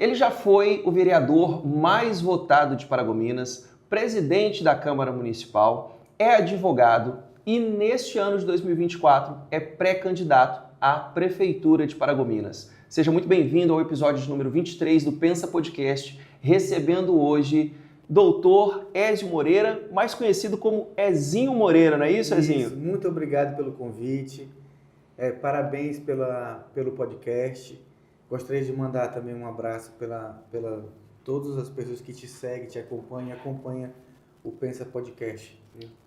Ele já foi o vereador mais votado de Paragominas, presidente da Câmara Municipal, é advogado e neste ano de 2024 é pré-candidato à Prefeitura de Paragominas. Seja muito bem-vindo ao episódio de número 23 do Pensa Podcast, recebendo hoje Doutor Ézio Moreira, mais conhecido como Ezinho Moreira, não é isso, Ezinho? Isso, muito obrigado pelo convite, parabéns pelo podcast. Gostaria de mandar também um abraço pela todas as pessoas que te seguem, te acompanham o Pensa Podcast.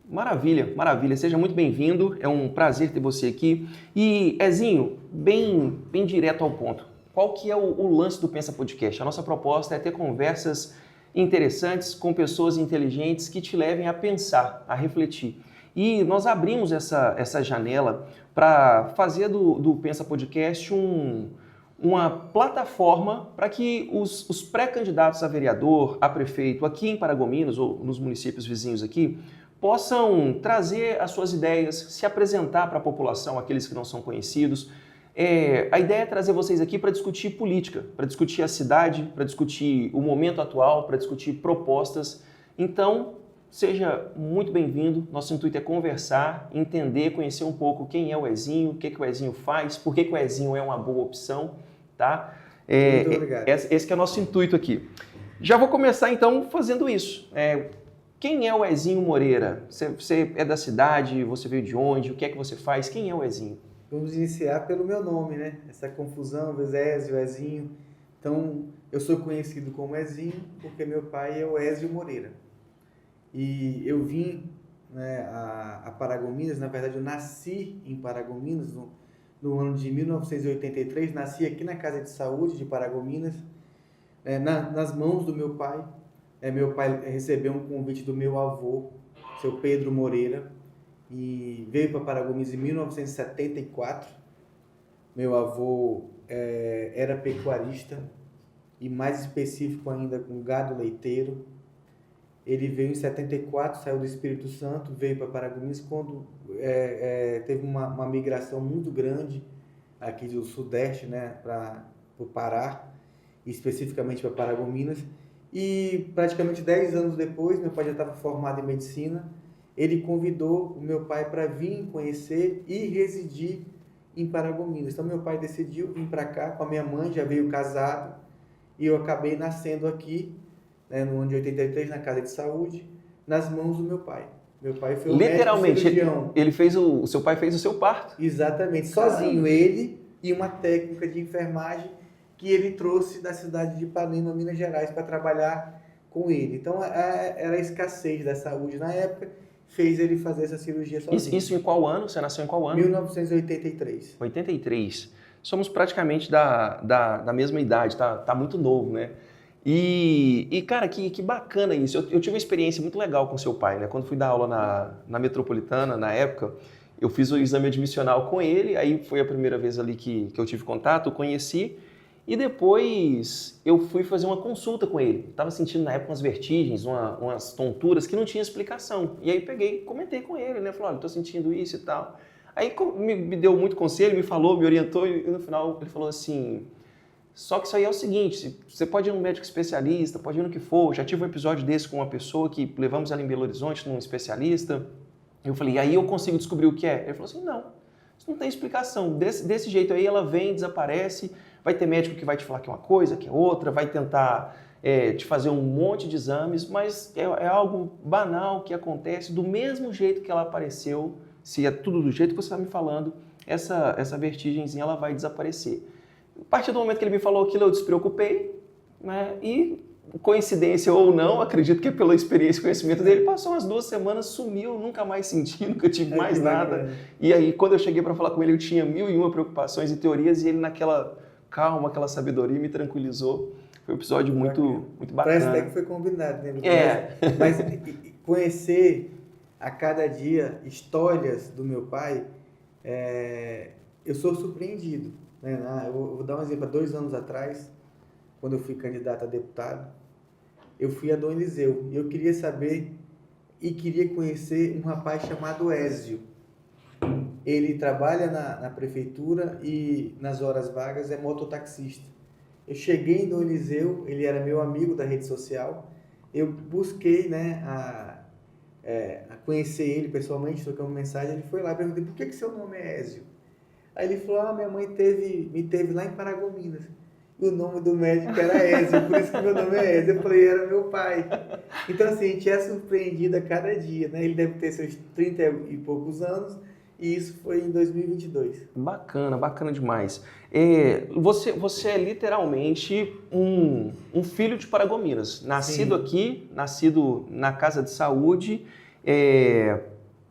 Maravilha, maravilha. Seja muito bem-vindo. É um prazer ter você aqui. E, Ezinho, bem direto ao ponto. Qual que é o lance do Pensa Podcast? A nossa proposta é ter conversas interessantes com pessoas inteligentes que te levem a pensar, a refletir. E nós abrimos essa janela para fazer do Pensa Podcast uma plataforma para que os pré-candidatos a vereador, a prefeito, aqui em Paragominas ou nos municípios vizinhos aqui, possam trazer as suas ideias, se apresentar para a população, aqueles que não são conhecidos. A ideia é trazer vocês aqui para discutir política, para discutir a cidade, para discutir o momento atual, para discutir propostas. Então, seja muito bem-vindo. Nosso intuito é conversar, entender, conhecer um pouco quem é o Ezinho, o que o Ezinho faz, por que o Ezinho é uma boa opção, tá? Muito obrigado. Esse que é o nosso intuito aqui. Já vou começar então fazendo isso. Quem é o Ezinho Moreira? Você é da cidade? Você veio de onde? O que é que você faz? Quem é o Ezinho? Vamos iniciar pelo meu nome, né? Essa confusão, Ézio, Ezinho. Então, eu sou conhecido como Ezinho porque meu pai é o Ézio Moreira. E eu vim, né, a Paragominas, na verdade eu nasci em Paragominas no ano de 1983, nasci aqui na Casa de Saúde de Paragominas, nas mãos do meu pai. Meu pai recebeu um convite do meu avô, seu Pedro Moreira, e veio para Paragominas em 1974. Meu avô era pecuarista, e mais específico ainda com gado leiteiro. Ele veio em 74, saiu do Espírito Santo, veio para Paragominas quando teve uma migração muito grande aqui do Sudeste, né, para o Pará, especificamente para Paragominas. E praticamente 10 anos depois, meu pai já estava formado em medicina, ele convidou o meu pai para vir conhecer e residir em Paragominas. Então meu pai decidiu vir para cá com a minha mãe, já veio casado, e eu acabei nascendo aqui, no ano de 83, na Casa de Saúde, nas mãos do meu pai. Meu pai foi o literalmente, médico cirurgião. O seu pai fez o seu parto? Exatamente, sozinho, ele e uma técnica de enfermagem que ele trouxe da cidade de Ipanema, Minas Gerais, para trabalhar com ele. Então, era a escassez da saúde na época, fez ele fazer essa cirurgia sozinho. Isso em qual ano? Você nasceu em qual ano? 1983. 83. Somos praticamente da mesma idade, tá muito novo, né? E cara, que bacana isso. Eu tive uma experiência muito legal com seu pai, né? Quando fui dar aula na Metropolitana, na época, eu fiz o exame admissional com ele, aí foi a primeira vez ali que eu tive contato, eu conheci, e depois eu fui fazer uma consulta com ele. Estava sentindo na época umas vertigens, umas tonturas que não tinha explicação. E aí peguei, comentei com ele, né? Falei, olha, estou sentindo isso e tal. Aí me deu muito conselho, me falou, me orientou, e no final ele falou assim: só que isso aí é o seguinte, você pode ir num médico especialista, pode ir no que for. Já tive um episódio desse com uma pessoa que levamos ela em Belo Horizonte, num especialista. Eu falei, aí eu consigo descobrir o que é? Ele falou assim, não, isso não tem explicação. Desse jeito aí ela vem, desaparece, vai ter médico que vai te falar que é uma coisa, que é outra, vai tentar te fazer um monte de exames, mas é algo banal que acontece do mesmo jeito que ela apareceu. Se é tudo do jeito que você está me falando, essa vertigenzinha ela vai desaparecer. A partir do momento que ele me falou aquilo, eu despreocupei, né? E, coincidência ou não, acredito que é pela experiência e conhecimento dele, passou umas 2 semanas, sumiu, nunca mais senti, nunca tive mais nada. E aí, quando eu cheguei para falar com ele, eu tinha 1001 preocupações e teorias, e ele naquela calma, aquela sabedoria me tranquilizou. Foi um episódio muito bacana. Parece até que foi combinado, né? Mas conhecer a cada dia histórias do meu pai, eu sou surpreendido. Eu vou dar um exemplo. Há 2 anos atrás, quando eu fui candidato a deputado, eu fui a Dom Eliseu e eu queria saber e queria conhecer um rapaz chamado Ézio. Ele trabalha na prefeitura e nas horas vagas é mototaxista. Eu cheguei em Dom Eliseu, ele era meu amigo da rede social, eu busquei, né, a conhecer ele pessoalmente, trocamos mensagem, ele foi lá e perguntei, por que seu nome é Ézio? Aí ele falou, minha mãe me teve lá em Paragominas. E o nome do médico era Ézio, por isso que meu nome é Ézio. Eu falei, era meu pai. Então, assim, a gente é surpreendido a cada dia, né? Ele deve ter seus 30 e poucos anos, e isso foi em 2022. Bacana, bacana demais. Você é literalmente um filho de Paragominas, nascido Sim. aqui, nascido na casa de saúde.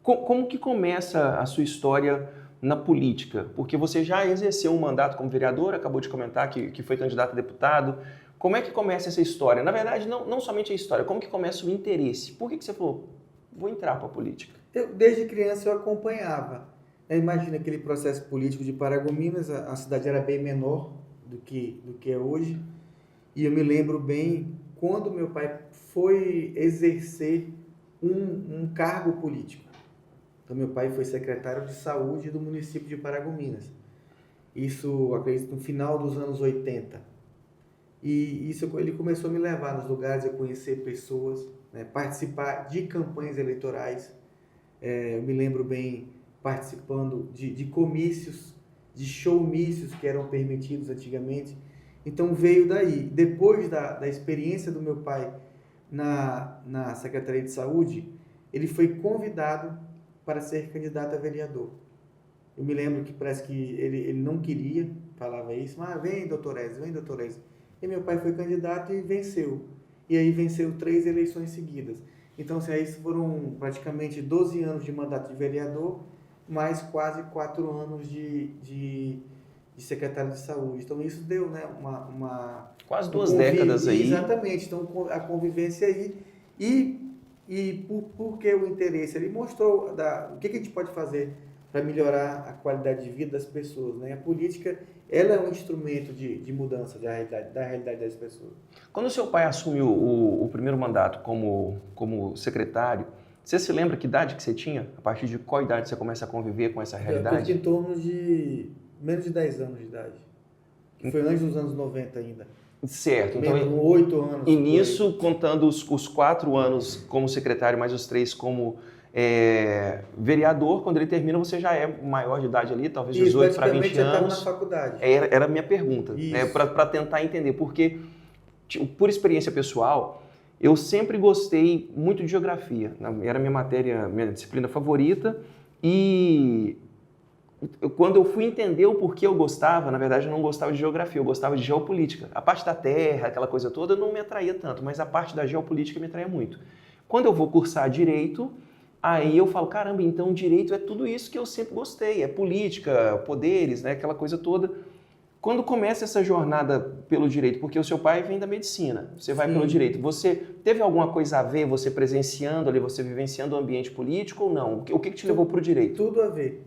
Como que começa a sua história na política? Porque você já exerceu um mandato como vereador, acabou de comentar que foi candidato a deputado. Como é que começa essa história? Na verdade, não somente a história, como que começa o interesse? Por que você falou, vou entrar para a política? Desde criança eu acompanhava. Imagina aquele processo político de Paragominas, a cidade era bem menor do que é hoje. E eu me lembro bem quando meu pai foi exercer um cargo político. Então, meu pai foi secretário de saúde do município de Paragominas. Isso, acredito, no final dos anos 80. E isso ele começou a me levar nos lugares, a conhecer pessoas, né, participar de campanhas eleitorais. Eu me lembro bem participando de comícios, de showmícios que eram permitidos antigamente. Então veio daí. Depois da experiência do meu pai na Secretaria de Saúde, ele foi convidado para ser candidato a vereador. Eu me lembro que parece que ele não queria, falava isso, mas vem, doutor Ezio, vem, doutor Ezio. E meu pai foi candidato e venceu. E aí venceu 3 eleições seguidas. Então, assim, aí foram praticamente 12 anos de mandato de vereador, mais quase 4 anos de secretário de saúde. Então, isso deu, né, Quase 2 décadas aí. Exatamente. Então, a convivência aí. E por que o interesse? Ele mostrou o que a gente pode fazer para melhorar a qualidade de vida das pessoas, né? A política, ela é um instrumento de mudança da realidade das pessoas. Quando o seu pai assumiu o primeiro mandato como secretário, você se lembra que idade que você tinha? A partir de qual idade você começa a conviver com essa realidade? Em torno de menos de 10 anos de idade. Foi antes dos anos 90 ainda. Certo. Então, 8 anos. E nisso, contando os 4 anos como secretário, mais os 3 como vereador, quando ele termina, você já é maior de idade ali, talvez 18 para 20 já anos. estava na faculdade. Era a minha pergunta, né, para tentar entender, porque, por experiência pessoal, eu sempre gostei muito de geografia, era minha disciplina favorita, e quando eu fui entender o porquê eu gostava, na verdade eu não gostava de geografia, eu gostava de geopolítica. A parte da terra, aquela coisa toda, não me atraía tanto, mas a parte da geopolítica me atraía muito. Quando eu vou cursar direito, aí eu falo, caramba, então direito é tudo isso que eu sempre gostei, é política, poderes, né, aquela coisa toda. Quando começa essa jornada pelo direito, porque o seu pai vem da medicina, você vai pelo direito, você teve alguma coisa a ver, você presenciando ali, você vivenciando o ambiente político ou não? O que te levou para o direito? Tudo a ver,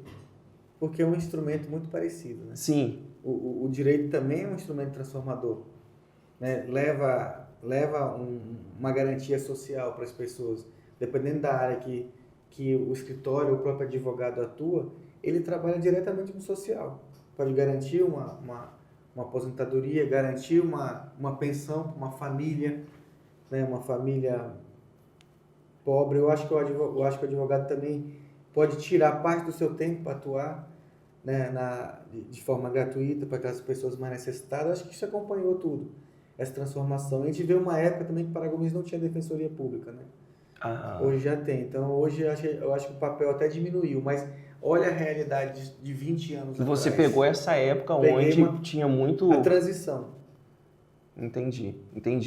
porque é um instrumento muito parecido, né? Sim. O direito também é um instrumento transformador, né? Leva uma garantia social para as pessoas, dependendo da área que o escritório, o próprio advogado atua, ele trabalha diretamente com o social. Pode garantir uma aposentadoria, garantir uma pensão para uma família, né? Uma família pobre. Eu acho que o advogado também pode tirar parte do seu tempo para atuar, né, de forma gratuita para aquelas pessoas mais necessitadas. Eu acho que isso acompanhou tudo, essa transformação. A gente vê uma época também que Paragominas não tinha defensoria pública, né? Hoje já tem. Então, hoje eu acho que o papel até diminuiu, mas olha a realidade de 20 anos atrás. Você pegou essa época onde tinha muito... A transição. Entendi.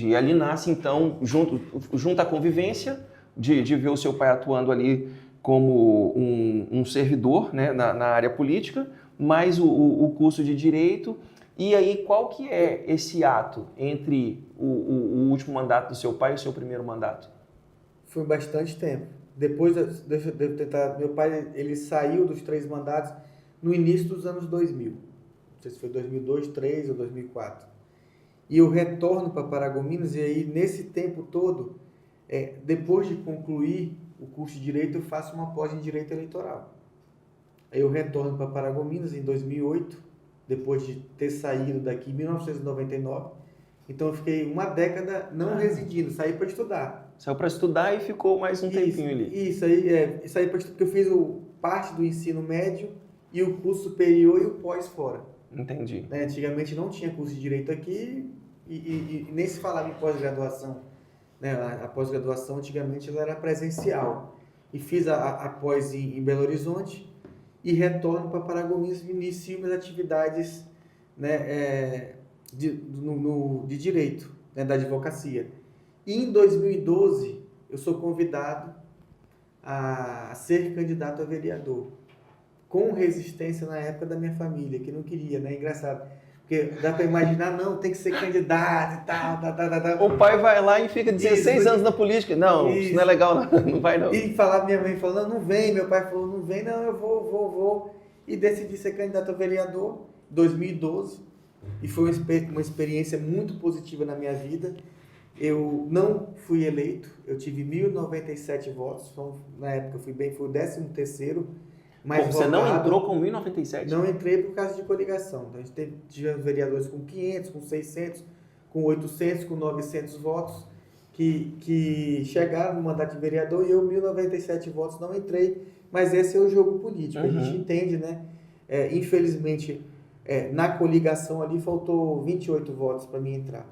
E ali nasce, então, junto à convivência, de ver o seu pai atuando ali como um servidor, né, na área política, mais o curso de Direito. E aí, qual que é esse ato entre o último mandato do seu pai e o seu primeiro mandato? Foi bastante tempo. Depois, deixa eu tentar, meu pai ele saiu dos 3 mandatos no início dos anos 2000. Não sei se foi 2002, 2003 ou 2004. E eu retorno para Paragominas e aí, nesse tempo todo, depois de concluir o curso de Direito, eu faço uma pós em Direito Eleitoral. Aí eu retorno para Paragominas em 2008, depois de ter saído daqui em 1999. Então eu fiquei uma década não residindo, saí para estudar. Saiu para estudar e ficou mais um tempinho ali. Isso aí, isso aí porque eu fiz parte do ensino médio e o curso superior e o pós fora. Entendi. Né? Antigamente não tinha curso de direito aqui e nem se falava em pós-graduação. Né? A pós-graduação antigamente ela era presencial. E fiz a pós em Belo Horizonte e retorno para Paragominas e inicio minhas atividades, né, de direito, né, da advocacia. E em 2012 eu sou convidado a ser candidato a vereador, com resistência na época da minha família, que não queria, né? Engraçado. Porque dá para imaginar, não, tem que ser candidato e tal. O pai vai lá e fica 16 anos na política. Não, isso não é legal, não vai não. E minha mãe falou, não vem, meu pai falou, não vem, não, eu vou. E decidi ser candidato a vereador em 2012. E foi uma experiência muito positiva na minha vida. Eu não fui eleito, eu tive 1.097 votos, na época eu fui o 13º. Mas você não entrou com 1.097? Não entrei por causa de coligação. Então, a gente tivemos vereadores com 500, com 600, com 800, com 900 votos que chegaram no mandato de vereador e eu, 1.097 votos, não entrei. Mas esse é o jogo político. A gente entende, né? Infelizmente, na coligação ali faltou 28 votos para mim entrar.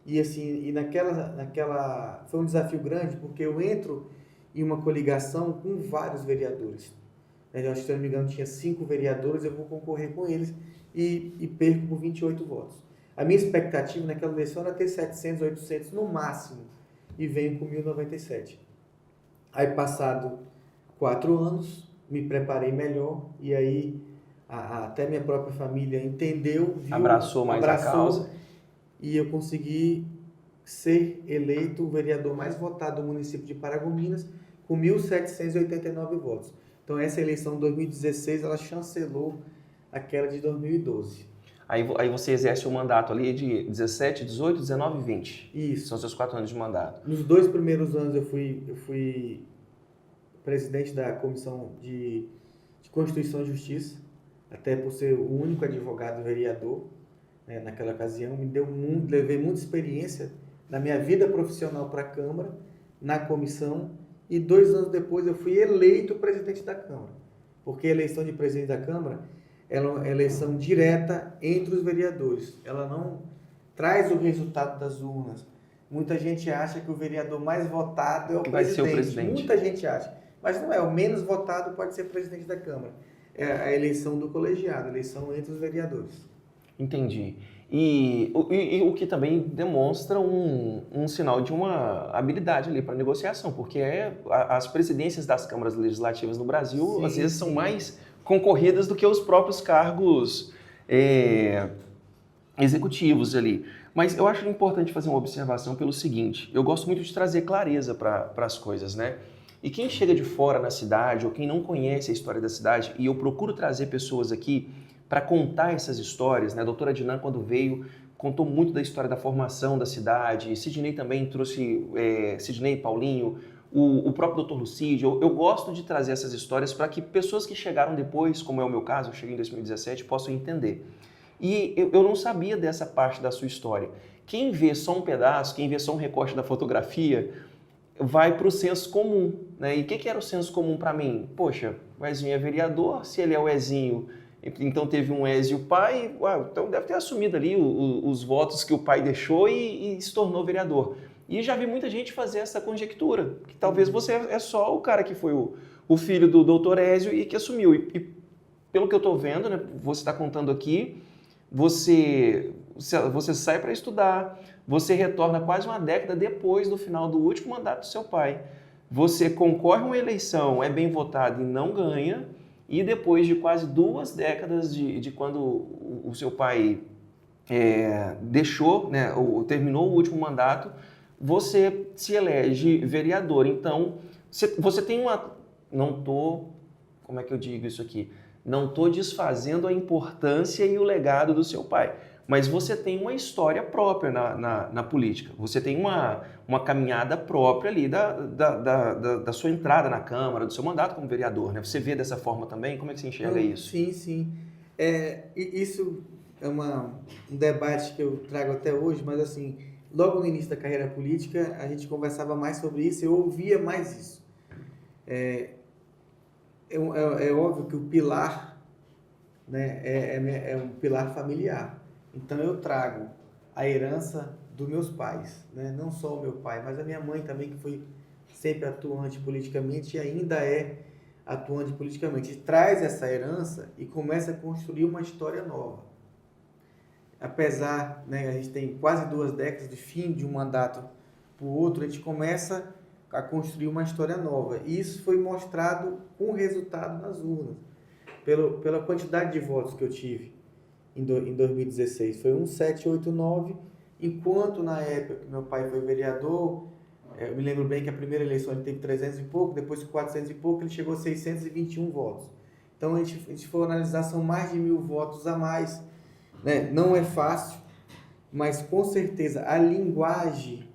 E assim, naquela foi um desafio grande, porque eu entro em uma coligação com vários vereadores. Eu acho que, se não me engano, tinha 5 vereadores, eu vou concorrer com eles e perco por 28 votos. A minha expectativa naquela eleição era ter 700, 800 no máximo, e venho com 1.097. Aí, passado 4 anos, me preparei melhor, e aí até minha própria família entendeu, viu, abraçou a causa, e eu consegui ser eleito o vereador mais votado do município de Paragominas, com 1.789 votos. Então, essa eleição de 2016, ela chancelou aquela de 2012. Aí você exerce o mandato ali de 17, 18, 19 e 20. Isso. São seus 4 anos de mandato. Nos 2 primeiros anos, eu fui presidente da Comissão de Constituição e Justiça, até por ser o único advogado vereador, né, naquela ocasião. Levei muita experiência na minha vida profissional para a Câmara, na comissão. E 2 anos depois eu fui eleito presidente da Câmara, porque a eleição de presidente da Câmara é uma eleição direta entre os vereadores, ela não traz o resultado das urnas. Muita gente acha que o vereador mais votado é o vai ser o presidente. Muita gente acha, mas não é, o menos votado pode ser presidente da Câmara. É a eleição do colegiado, a eleição entre os vereadores. Entendi. E o que também demonstra um sinal de uma habilidade ali para negociação, porque as presidências das câmaras legislativas no Brasil, às vezes, são mais concorridas do que os próprios cargos executivos ali. Mas eu acho importante fazer uma observação pelo seguinte: eu gosto muito de trazer clareza para as coisas, né? E quem chega de fora na cidade, ou quem não conhece a história da cidade, e eu procuro trazer pessoas aqui para contar essas histórias, né? A doutora Dinan, quando veio, contou muito da história da formação da cidade. Sidney também trouxe, Sidney, Paulinho, o próprio doutor Lucídio. Eu gosto de trazer essas histórias para que pessoas que chegaram depois, como é o meu caso, eu cheguei em 2017, possam entender. E eu não sabia dessa parte da sua história. Quem vê só um pedaço, quem vê só um recorte da fotografia, vai para o senso comum, né? E o que era o senso comum para mim? Poxa, o Ezinho é vereador, se ele é o Ezinho, então teve um Ezio pai, então deve ter assumido ali os votos que o pai deixou e se tornou vereador. E já vi muita gente fazer essa conjectura, que talvez você é só o cara que foi o filho do doutor Ezio e que assumiu. E pelo que eu estou vendo, né, você está contando aqui, você sai para estudar, você retorna quase uma década depois do final do último mandato do seu pai. Você concorre a uma eleição, é bem votado e não ganha, e depois de quase 2 décadas de quando o seu pai deixou, né, terminou o último mandato, você se elege vereador. Então, você tem como é que eu digo isso aqui? Não estou desfazendo a importância e o legado do seu pai, mas você tem uma história própria na política. Você tem uma caminhada própria ali da sua entrada na Câmara, do seu mandato como vereador, né? Você vê dessa forma também? Como é que você enxerga isso? Sim, sim. Isso um debate que eu trago até hoje, mas assim, logo no início da carreira política, a gente conversava mais sobre isso, eu ouvia mais isso. É óbvio que o pilar, né, é um pilar familiar. Então eu trago a herança dos meus pais, né? Não só o meu pai, mas a minha mãe também, que foi sempre atuante politicamente e ainda é atuante politicamente. E traz essa herança e começa a construir uma história nova. Apesar, né, a gente tem quase 2 décadas de fim de um mandato para o outro, a gente começa a construir uma história nova. E isso foi mostrado com resultado nas urnas, pela quantidade de votos que eu tive em 2016. Foi 1789, enquanto na época que meu pai foi vereador, eu me lembro bem que a primeira eleição ele teve 300 e pouco, depois 400 e pouco, ele chegou a 621 votos. Então, a gente for analisar, são mais de 1.000 votos a mais, né? Não é fácil, mas com certeza a linguagem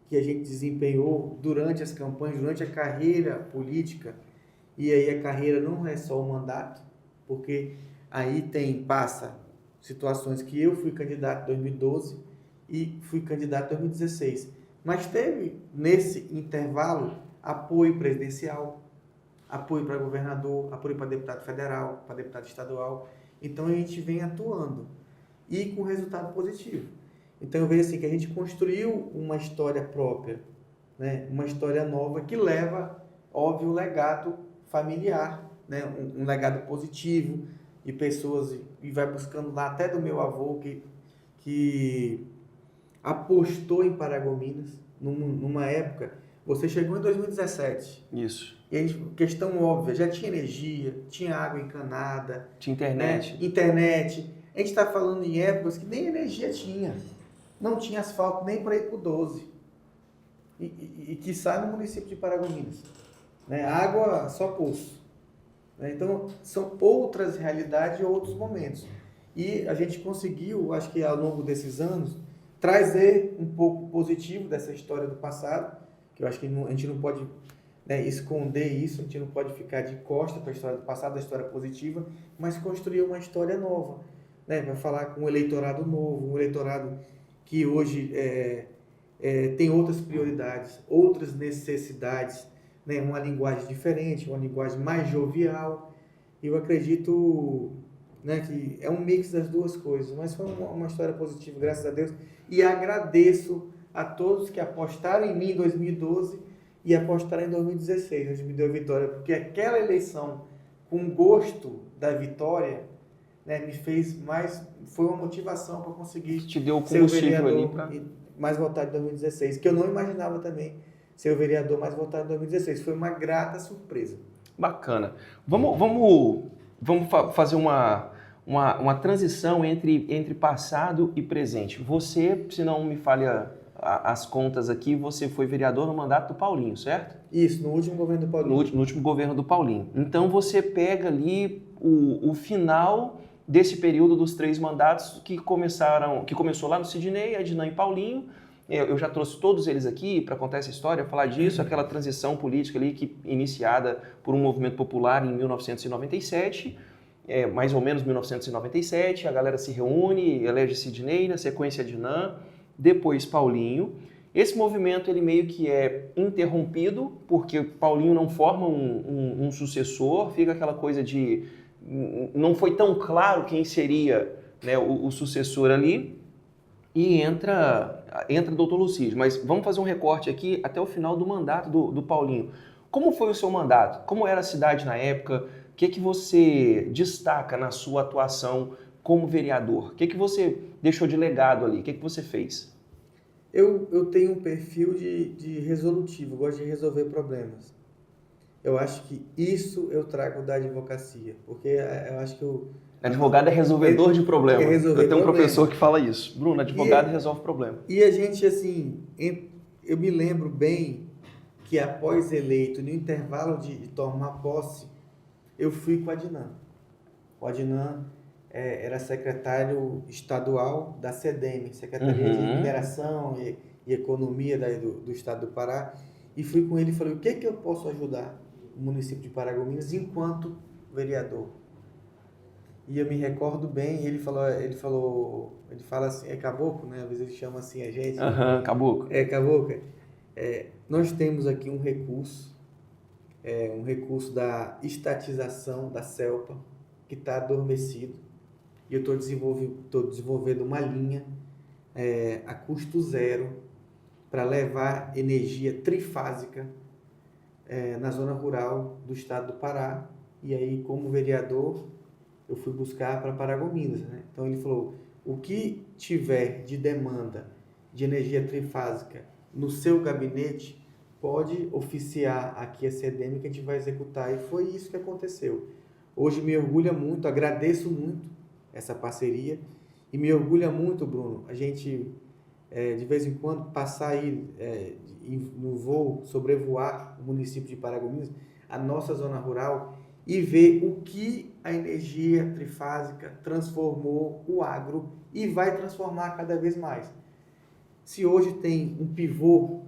que a gente desempenhou durante as campanhas, durante a carreira política, e aí a carreira não é só o mandato, porque aí passa situações que eu fui candidato em 2012 e fui candidato em 2016. Mas teve, nesse intervalo, apoio presidencial, apoio para governador, apoio para deputado federal, para deputado estadual. Então a gente vem atuando e com resultado positivo. Então eu vejo assim que a gente construiu uma história própria, né? Uma história nova que leva, óbvio, um legado familiar, né? Um legado positivo de pessoas, e vai buscando lá até do meu avô que apostou em Paragominas numa época. Você chegou em 2017. Isso. E aí, questão óbvia, já tinha energia, tinha água encanada. Tinha internet. Né? Internet. A gente está falando em épocas que nem energia tinha. Não tinha asfalto nem para ir para o 12. E que sai no município de Paragominas. Né? Água só poço. Né? Então, são outras realidades e outros momentos. E a gente conseguiu, acho que ao longo desses anos, trazer um pouco positivo dessa história do passado, que eu acho que a gente não pode, né, esconder isso, a gente não pode ficar de costa para a história do passado, a história positiva, mas construir uma história nova, né, para falar com um eleitorado novo, um eleitorado que hoje tem outras prioridades, outras necessidades, né, uma linguagem diferente, uma linguagem mais jovial. Eu acredito, né, que é um mix das duas coisas, mas foi uma história positiva, graças a Deus, e agradeço a todos que apostaram em mim em 2012 e apostaram em 2016, onde me deu a vitória, porque aquela eleição com gosto da vitória, né, me fez mais, foi uma motivação para conseguir te deu o ser o combustível vereador ali mais votado em 2016, que eu não imaginava também ser o vereador mais votado em 2016, foi uma grata surpresa. Bacana. Vamos fazer uma transição entre passado e presente. Você, se não me falha as contas aqui, você foi vereador no mandato do Paulinho, certo? Isso, no último governo do Paulinho. No último governo do Paulinho. Então você pega ali o final desse período dos 3 mandatos que começou lá no Sidney, Adnan e Paulinho. Eu já trouxe todos eles aqui para contar essa história, falar disso, aquela transição política ali iniciada por um movimento popular em 1997, mais ou menos 1997, a galera se reúne, elege Sidney, na sequência Adnan, depois Paulinho. Esse movimento ele meio que é interrompido, porque Paulinho não forma um sucessor, fica aquela coisa de... não foi tão claro quem seria, né, o sucessor ali, e entra o doutor Lucídio. Mas vamos fazer um recorte aqui até o final do mandato do Paulinho. Como foi o seu mandato? Como era a cidade na época? O que você destaca na sua atuação como vereador? O que você deixou de legado ali? O que você fez? Eu tenho um perfil de resolutivo, gosto de resolver problemas. Eu acho que isso eu trago da advocacia, porque eu acho que advogado é resolvedor de problema. Eu tenho um professor que fala isso. Bruno, advogado resolve problema. E a gente, assim, eu me lembro bem que após eleito, no intervalo de tomar posse, eu fui com o Adnan. O Adnan era secretário estadual da SEDEM, Secretaria de Mineração e Economia do Estado do Pará, e fui com ele e falei, o que eu posso ajudar o município de Paragominas enquanto vereador? E eu me recordo bem, ele fala assim, é caboclo, né? Às vezes ele chama assim a gente. Aham, caboclo. É caboclo. Nós temos aqui um recurso da estatização da CELPA, que está adormecido. E eu estou desenvolvendo uma linha a custo zero para levar energia trifásica na zona rural do estado do Pará. E aí, como vereador, eu fui buscar para Paragominas, né? Então ele falou, o que tiver de demanda de energia trifásica no seu gabinete, pode oficiar aqui a CEDEM que a gente vai executar. E foi isso que aconteceu. Hoje me orgulha muito, agradeço muito essa parceria e me orgulha muito, Bruno, a gente de vez em quando passar aí no voo, sobrevoar o município de Paragominas, a nossa zona rural, e ver o que a energia trifásica transformou o agro e vai transformar cada vez mais. Se hoje tem um pivô,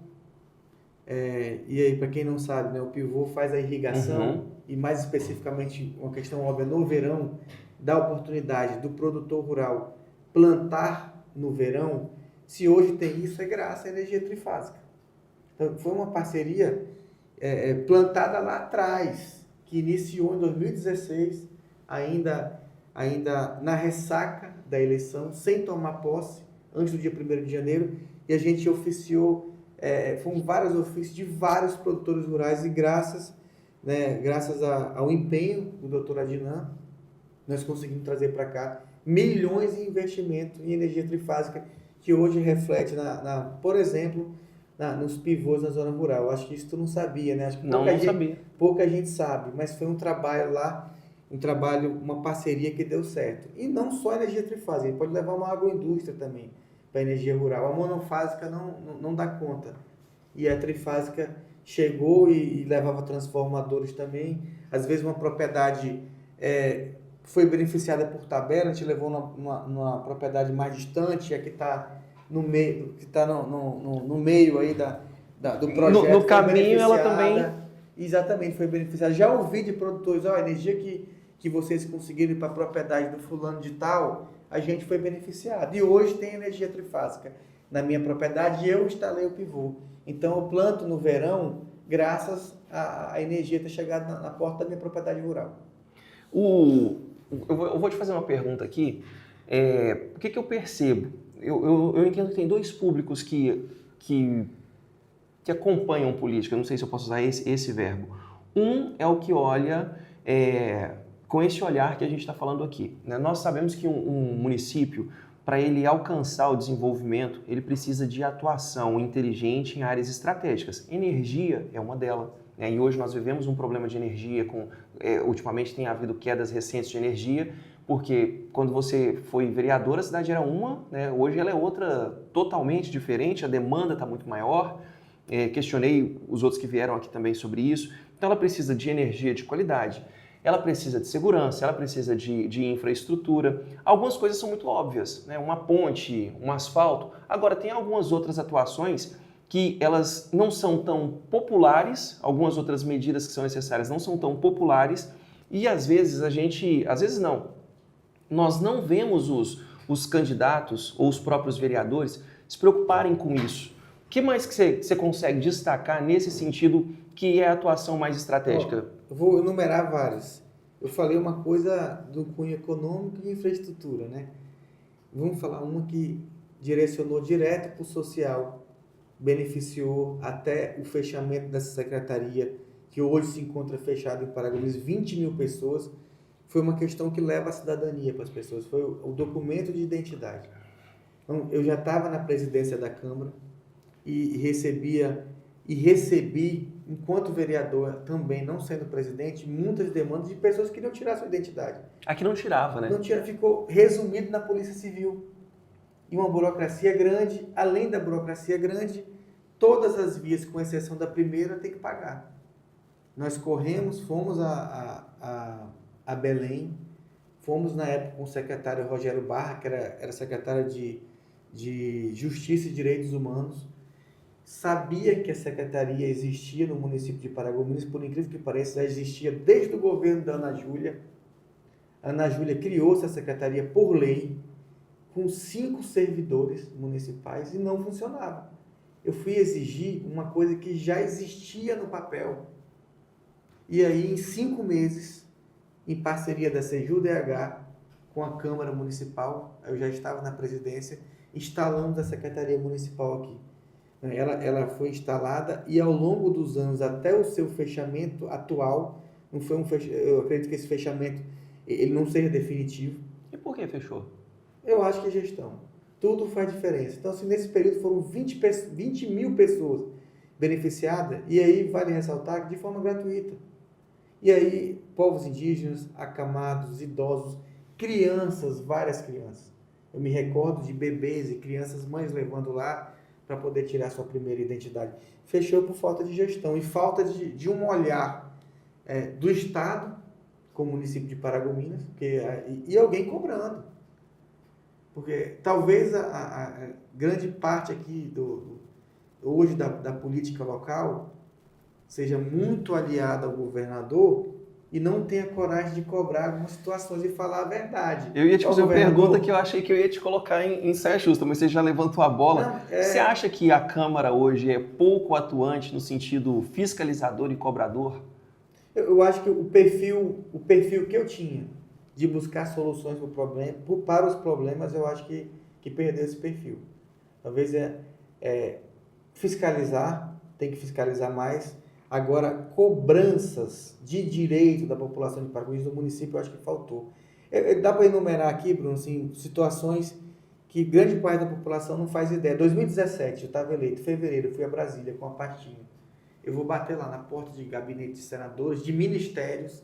e aí para quem não sabe, né, o pivô faz a irrigação e mais especificamente uma questão óbvia no verão, dá oportunidade do produtor rural plantar no verão. Se hoje tem isso, é graças à energia trifásica. Então, foi uma parceria plantada lá atrás, que iniciou em 2016, ainda na ressaca da eleição, sem tomar posse, antes do dia 1º de janeiro, e a gente oficiou, foram vários ofícios de vários produtores rurais, e graças ao empenho do doutor Adnan, nós conseguimos trazer para cá milhões de investimento em energia trifásica, que hoje reflete, por exemplo, nos pivôs na zona rural. Acho que isso tu não sabia, né? Acho que Não sabia. Pouca gente sabe, mas foi um trabalho lá, uma parceria que deu certo. E não só energia trifásica, a gente pode levar uma agroindústria também para energia rural. A monofásica não dá conta. E a trifásica chegou e levava transformadores também. Às vezes uma propriedade foi beneficiada por tabela, a gente levou numa propriedade mais distante, que está no meio, no meio aí do projeto. No caminho ela também... Exatamente, foi beneficiada. Já ouvi de produtores, a energia que vocês conseguiram para a propriedade do fulano de tal, a gente foi beneficiado. E hoje tem energia trifásica na minha propriedade e eu instalei o pivô. Então eu planto no verão graças à energia ter chegado na porta da minha propriedade rural. Eu vou te fazer uma pergunta aqui. O que eu percebo? Eu entendo que tem dois públicos que acompanham política, não sei se eu posso usar esse verbo. Um é o que olha com esse olhar que a gente está falando aqui, né? Nós sabemos que um município, para ele alcançar o desenvolvimento, ele precisa de atuação inteligente em áreas estratégicas. Energia é uma delas. E hoje nós vivemos um problema de energia, ultimamente tem havido quedas recentes de energia, porque quando você foi vereador, a cidade era uma, né? Hoje ela é outra totalmente diferente, a demanda está muito maior. Questionei os outros que vieram aqui também sobre isso. Então ela precisa de energia de qualidade, ela precisa de segurança, ela precisa de infraestrutura. Algumas coisas são muito óbvias, né? Uma ponte, um asfalto. Agora tem algumas outras atuações que elas não são tão populares, algumas outras medidas que são necessárias não são tão populares e às vezes nós não vemos os candidatos ou os próprios vereadores se preocuparem com isso. O que mais que você consegue destacar nesse sentido que é a atuação mais estratégica? Eu vou enumerar vários. Eu falei uma coisa do cunho econômico e infraestrutura, né? Vamos falar uma que direcionou direto para o social, beneficiou até o fechamento dessa secretaria, que hoje se encontra fechada em Paragominas, 20 mil pessoas. Foi uma questão que leva a cidadania para as pessoas, foi o documento de identidade. Então, eu já estava na presidência da Câmara e recebi, enquanto vereador, também não sendo presidente, muitas demandas de pessoas que queriam tirar sua identidade. Aqui não tirava, né? Não tinha, ficou resumido na Polícia Civil. E uma burocracia grande, além da burocracia grande, todas as vias, com exceção da primeira, tem que pagar. Nós corremos, fomos a Belém, fomos na época com o secretário Rogério Barra, que era secretário de Justiça e Direitos Humanos, sabia que a secretaria existia no município de Paragominas, por incrível que pareça, já existia desde o governo da Ana Júlia. A Ana Júlia criou essa secretaria por lei, com 5 servidores municipais e não funcionava. Eu fui exigir uma coisa que já existia no papel. E aí, em 5 meses, em parceria da CEJU-DH com a Câmara Municipal, eu já estava na presidência, instalamos a Secretaria Municipal aqui. Ela foi instalada e ao longo dos anos, até o seu fechamento atual, não foi eu acredito que esse fechamento ele não seja definitivo. E por que fechou? Eu acho que é gestão. Tudo faz diferença. Então, assim, nesse período foram 20 mil pessoas beneficiadas, e aí vale ressaltar que de forma gratuita. E aí, povos indígenas, acamados, idosos, crianças, várias crianças. Eu me recordo de bebês e crianças, mães levando lá para poder tirar sua primeira identidade. Fechou por falta de gestão e falta de um olhar do Estado, com o município de Paragominas, e alguém cobrando. Porque talvez a grande parte aqui hoje da política local seja muito aliada ao governador e não tenha coragem de cobrar algumas situações e falar a verdade. Eu ia te fazer uma pergunta que eu achei que eu ia te colocar em saia justa, mas você já levantou a bola. Não, Você acha que a Câmara hoje é pouco atuante no sentido fiscalizador e cobrador? Eu acho que o perfil que eu tinha de buscar soluções para os problemas, eu acho que perdeu esse perfil. Talvez fiscalizar, tem que fiscalizar mais. Agora, cobranças de direito da população de Paragominas do município, eu acho que faltou. Dá para enumerar aqui, Bruno, assim, situações que grande parte da população não faz ideia. 2017, eu estava eleito, em fevereiro, eu fui a Brasília com a pastinha. Eu vou bater lá na porta de gabinete de senadores, de ministérios,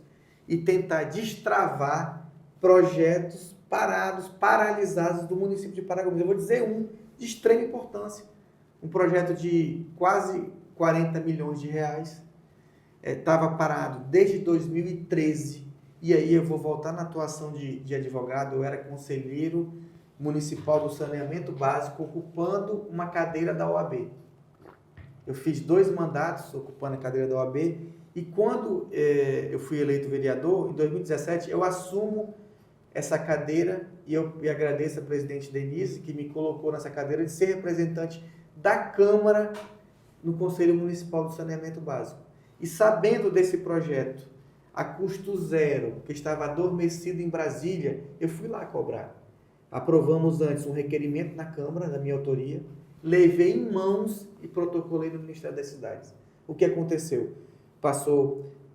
e tentar destravar projetos paralisados do município de Paragominas. Eu vou dizer um de extrema importância. Um projeto de quase 40 milhões de reais. Estava parado desde 2013. E aí eu vou voltar na atuação de advogado. Eu era conselheiro municipal do saneamento básico, ocupando uma cadeira da OAB. Eu fiz 2 mandatos ocupando a cadeira da OAB. E quando eu fui eleito vereador, em 2017, eu assumo essa cadeira e eu agradeço a presidente Denise, que me colocou nessa cadeira de ser representante da Câmara no Conselho Municipal do Saneamento Básico. E sabendo desse projeto, a custo zero, que estava adormecido em Brasília, eu fui lá cobrar. Aprovamos antes um requerimento na Câmara, da minha autoria, levei em mãos e protocolei no Ministério das Cidades. O que aconteceu?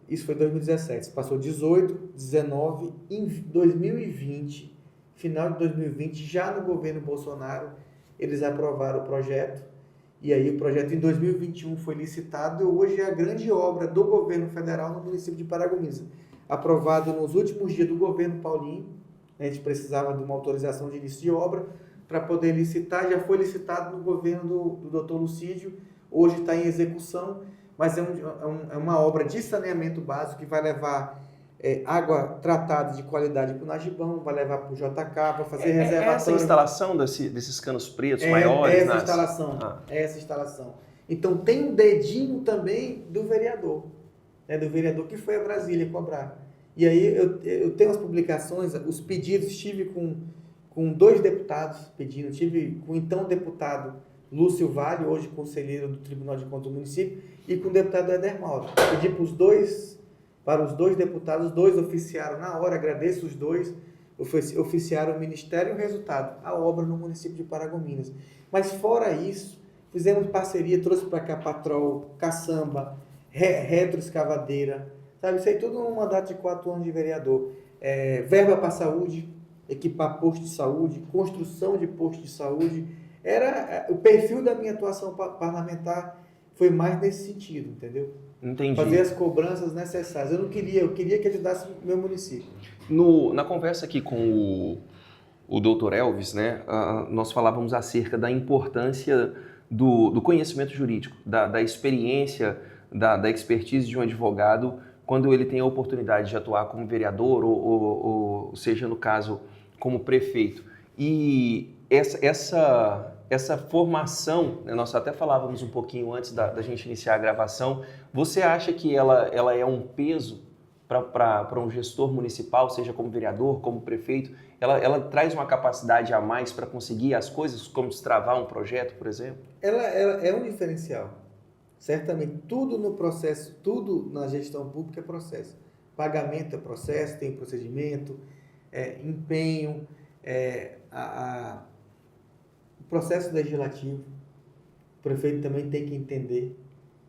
Isso foi em 2017, passou 18, 19, em 2020, final de 2020, já no governo Bolsonaro, eles aprovaram o projeto, e aí o projeto em 2021 foi licitado, e hoje é a grande obra do governo federal no município de Paragominas. Aprovado nos últimos dias do governo Paulinho, a gente precisava de uma autorização de início de obra para poder licitar, já foi licitado no governo do Dr. Lucídio, hoje está em execução, mas é uma obra de saneamento básico que vai levar água tratada de qualidade para o Nagibão, vai levar para o JK, para fazer reservatório. Essa instalação desses canos pretos maiores? Essa instalação. Então tem um dedinho também do vereador que foi a Brasília cobrar. E aí eu tenho as publicações, os pedidos, estive com 2 deputados pedindo, estive com o então deputado Lúcio Vale, hoje conselheiro do Tribunal de Contas do município, e com o deputado Éder Mauro. Pedi para os 2 deputados, os 2 oficiaram na hora, agradeço os 2, oficiaram o Ministério e o resultado, a obra no município de Paragominas. Mas fora isso, fizemos parceria, trouxe para cá Patrol, Caçamba, Retroescavadeira, sabe? Isso aí tudo num mandato de 4 anos de vereador. Verba para saúde, equipar posto de saúde, construção de posto de saúde. O perfil da minha atuação parlamentar foi mais nesse sentido, entendeu? Entendi. Fazer as cobranças necessárias. Eu queria que ajudasse o meu município. Na conversa aqui com o Dr. Elvis, né, nós falávamos acerca da importância do conhecimento jurídico, da experiência, da expertise de um advogado quando ele tem a oportunidade de atuar como vereador ou seja, no caso, como prefeito. E essa formação, né, nós até falávamos um pouquinho antes da gente iniciar a gravação, você acha que ela é um peso para um gestor municipal, seja como vereador, como prefeito, ela traz uma capacidade a mais para conseguir as coisas, como destravar um projeto, por exemplo? Ela é um diferencial. Certamente, tudo no processo, tudo na gestão pública é processo. Pagamento é processo, tem procedimento, empenho, o processo legislativo. O prefeito também tem que entender,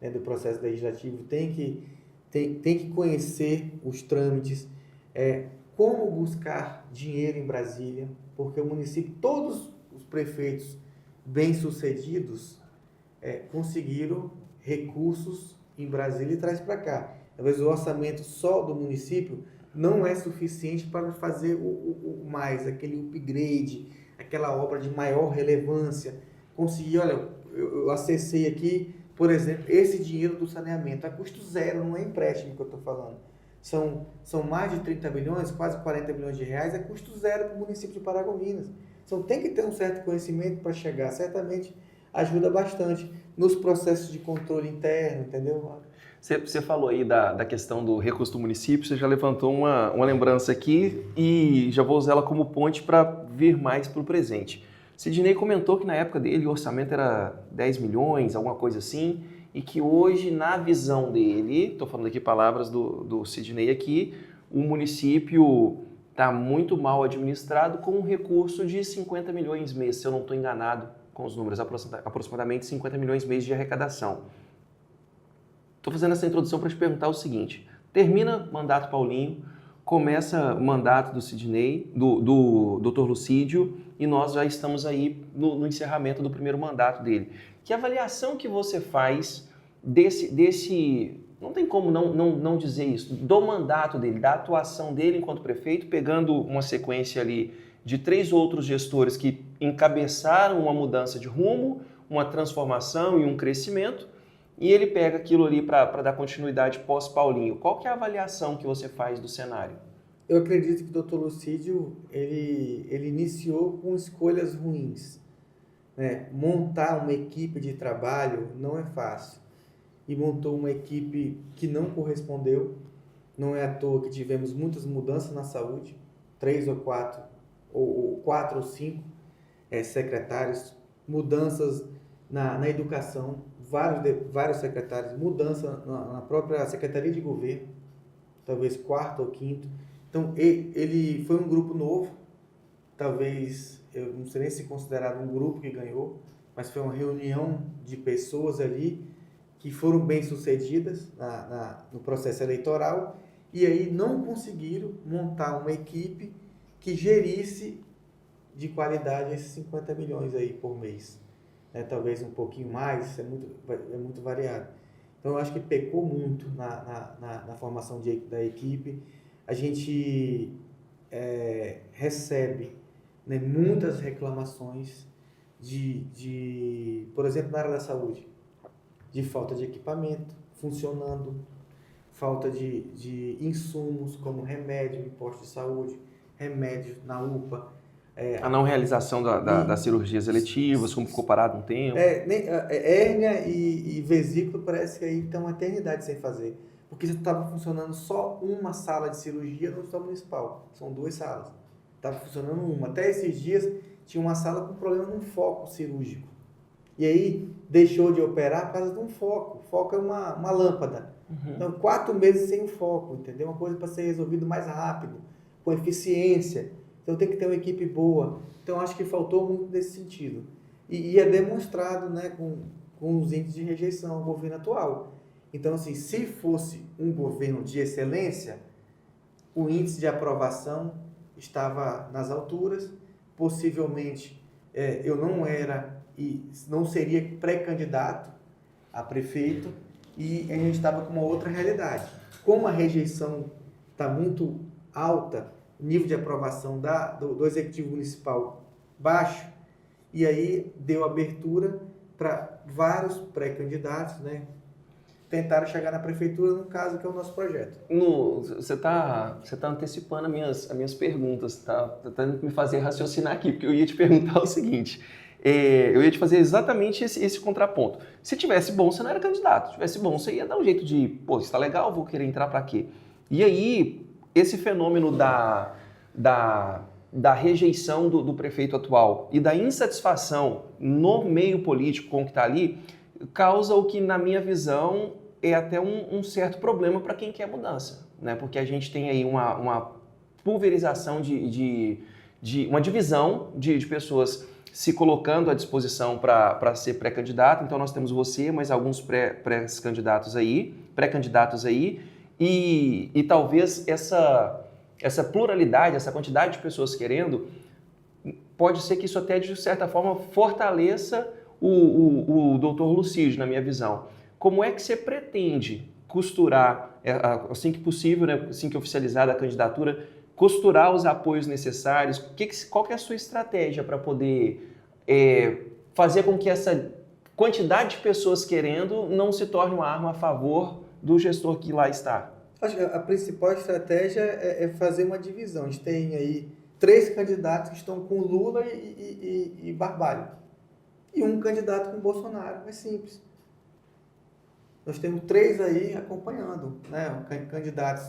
né, do processo legislativo, tem que conhecer os trâmites, como buscar dinheiro em Brasília, porque o município, todos os prefeitos bem-sucedidos conseguiram recursos em Brasília e traz para cá. Talvez o orçamento só do município não é suficiente para fazer o mais, aquele upgrade, aquela obra de maior relevância. Conseguir, olha, eu acessei aqui, por exemplo, esse dinheiro do saneamento a custo zero, não é empréstimo que eu estou falando. São mais de 30 milhões, quase 40 milhões de reais, é custo zero para o município de Paragominas. Então tem que ter um certo conhecimento para chegar, certamente ajuda bastante nos processos de controle interno, entendeu? Você falou aí da questão do recurso do município, você já levantou uma lembrança aqui e já vou usar ela como ponte para vir mais para o presente. Sidney comentou que na época dele o orçamento era 10 milhões, alguma coisa assim, e que hoje, na visão dele, estou falando aqui palavras do Sidney aqui, o município está muito mal administrado com um recurso de 50 milhões mês, se eu não estou enganado com os números, aproximadamente 50 milhões mês de arrecadação. Estou fazendo essa introdução para te perguntar o seguinte: termina mandato Paulinho, começa o mandato do Sidney, do Dr. Lucídio, e nós já estamos aí no encerramento do primeiro mandato dele. Que avaliação que você faz desse não tem como não dizer isso, do mandato dele, da atuação dele enquanto prefeito, pegando uma sequência ali de 3 outros gestores que encabeçaram uma mudança de rumo, uma transformação e um crescimento, e ele pega aquilo ali para dar continuidade pós-Paulinho. Qual que é a avaliação que você faz do cenário? Eu acredito que o Dr. Lucídio, ele iniciou com escolhas ruins, né? Montar uma equipe de trabalho não é fácil. E montou uma equipe que não correspondeu. Não é à toa que tivemos muitas mudanças na saúde, 3 ou 4, ou 4 ou 5 secretários, mudanças na educação, vários secretários, mudança na própria Secretaria de Governo, talvez 4º ou 5º. Então, ele foi um grupo novo, talvez, eu não sei nem se considerado um grupo que ganhou, mas foi uma reunião de pessoas ali que foram bem-sucedidas no processo eleitoral e aí não conseguiram montar uma equipe que gerisse de qualidade esses 50 milhões aí por mês. Talvez um pouquinho mais, é muito variado. Então, eu acho que pecou muito na formação da equipe. A gente recebe, né, muitas reclamações por exemplo, na área da saúde, de falta de equipamento funcionando, falta de insumos como remédio em posto de saúde, remédio na UPA. A não realização das cirurgias eletivas, como ficou parado um tempo. Hérnia e vesícula parece que aí estão uma eternidade sem fazer. Porque estava funcionando só uma sala de cirurgia no hospital municipal. São 2 salas. Estava funcionando uma. Até esses dias tinha uma sala com problema num foco cirúrgico. E aí deixou de operar por causa de um foco. O foco é uma lâmpada. Uhum. Então, 4 meses sem o foco, entendeu? Uma coisa para ser resolvido mais rápido, com eficiência. Então tem que ter uma equipe boa. Então acho que faltou muito nesse sentido. E é demonstrado, né, com os índices de rejeição ao governo atual. Então, assim, se fosse um governo de excelência, o índice de aprovação estava nas alturas. Possivelmente eu não era e não seria pré-candidato a prefeito e a gente estava com uma outra realidade. Como a rejeição está muito alta, o nível de aprovação do Executivo Municipal baixo, e aí deu abertura para vários pré-candidatos, né, tentaram chegar na prefeitura, no caso que é o nosso projeto. Você tá antecipando as minhas perguntas, tá tentando me fazer raciocinar aqui, porque eu ia te perguntar o seguinte, eu ia te fazer exatamente esse contraponto. Se tivesse bom, você não era candidato, se tivesse bom, você ia dar um jeito de, pô, isso tá legal, vou querer entrar para quê? E aí, esse fenômeno da rejeição do prefeito atual e da insatisfação no meio político com o que está ali, causa o que, na minha visão, é até um certo problema para quem quer mudança, né? Porque a gente tem aí uma pulverização uma divisão de pessoas se colocando à disposição para ser pré-candidato. Então nós temos você, mas alguns pré-candidatos aí, e talvez essa pluralidade, essa quantidade de pessoas querendo, pode ser que isso até, de certa forma, fortaleça o doutor Lucídio, na minha visão. Como é que você pretende costurar, assim que possível, né, assim que oficializada a candidatura, costurar os apoios necessários? Qual que é a sua estratégia para poder fazer com que essa quantidade de pessoas querendo não se torne uma arma a favor do gestor que lá está? Acho que a principal estratégia é fazer uma divisão. A gente tem aí 3 candidatos que estão com Lula e Barbalho. E um candidato com Bolsonaro. É simples. Nós temos 3 aí acompanhando, né? Candidatos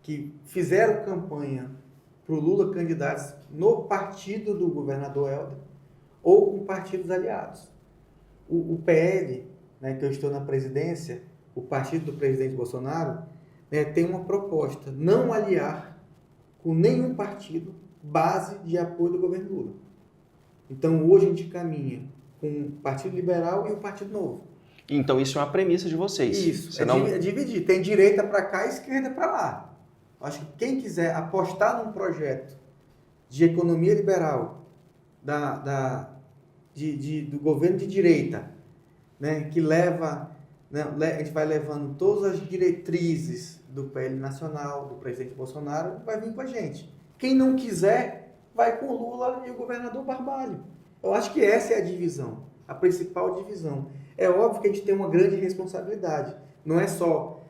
que fizeram campanha para o Lula, candidatos no partido do governador Helder ou com partidos aliados. O PL, né, que eu estou na presidência, o partido do presidente Bolsonaro, né, tem uma proposta: não aliar com nenhum partido base de apoio do governo Lula. Então hoje a gente caminha com o Partido Liberal e o Partido Novo. Então isso é uma premissa de vocês. Isso, é dividir. Tem direita para cá e esquerda para lá. Acho que quem quiser apostar num projeto de economia liberal do governo de direita, né, que leva, né, a gente vai levando todas as diretrizes do PL nacional, do presidente Bolsonaro, vai vir com a gente. Quem não quiser, vai com o Lula e o governador Barbalho. Eu acho que essa é a divisão, a principal divisão. É óbvio que a gente tem uma grande responsabilidade. Não é só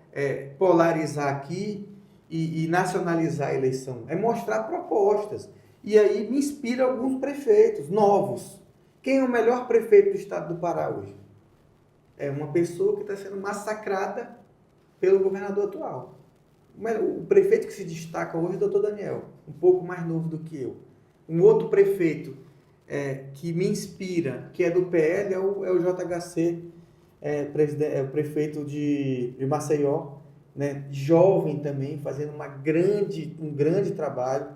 polarizar aqui e nacionalizar a eleição. É mostrar propostas. E aí me inspira alguns prefeitos novos. Quem é o melhor prefeito do estado do Pará hoje? É uma pessoa que está sendo massacrada pelo governador atual. O prefeito que se destaca hoje é o doutor Daniel, um pouco mais novo do que eu. Um outro prefeito que me inspira, que é do PL, é o JHC, o prefeito de Maceió, né? Jovem também, fazendo um grande trabalho.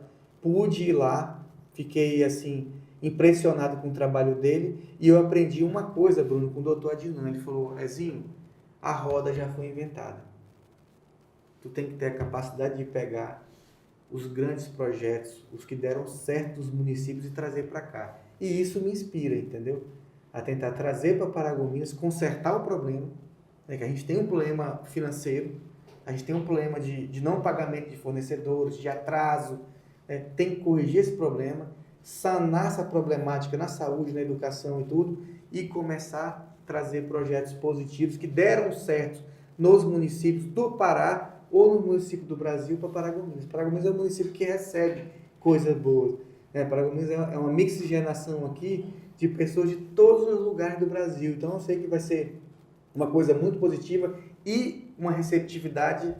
Pude ir lá, fiquei assim impressionado com o trabalho dele, e eu aprendi uma coisa, Bruno, com o doutor Adnan. Ele falou: Ezinho, a roda já foi inventada. Tu tem que ter a capacidade de pegar os grandes projetos, os que deram certo dos municípios, e trazer para cá. E isso me inspira, entendeu? A tentar trazer para Paragominas, consertar o problema, né? Que a gente tem um problema financeiro, a gente tem um problema de não pagamento de fornecedores, de atraso, né? Tem que corrigir esse problema, sanar essa problemática na saúde, na educação e tudo, e começar a trazer projetos positivos que deram certo nos municípios do Pará ou no município do Brasil para Paragominas. Paragominas é um município que recebe coisas boas. Paragominas é uma mixigenação aqui de pessoas de todos os lugares do Brasil. Então eu sei que vai ser uma coisa muito positiva e uma receptividade,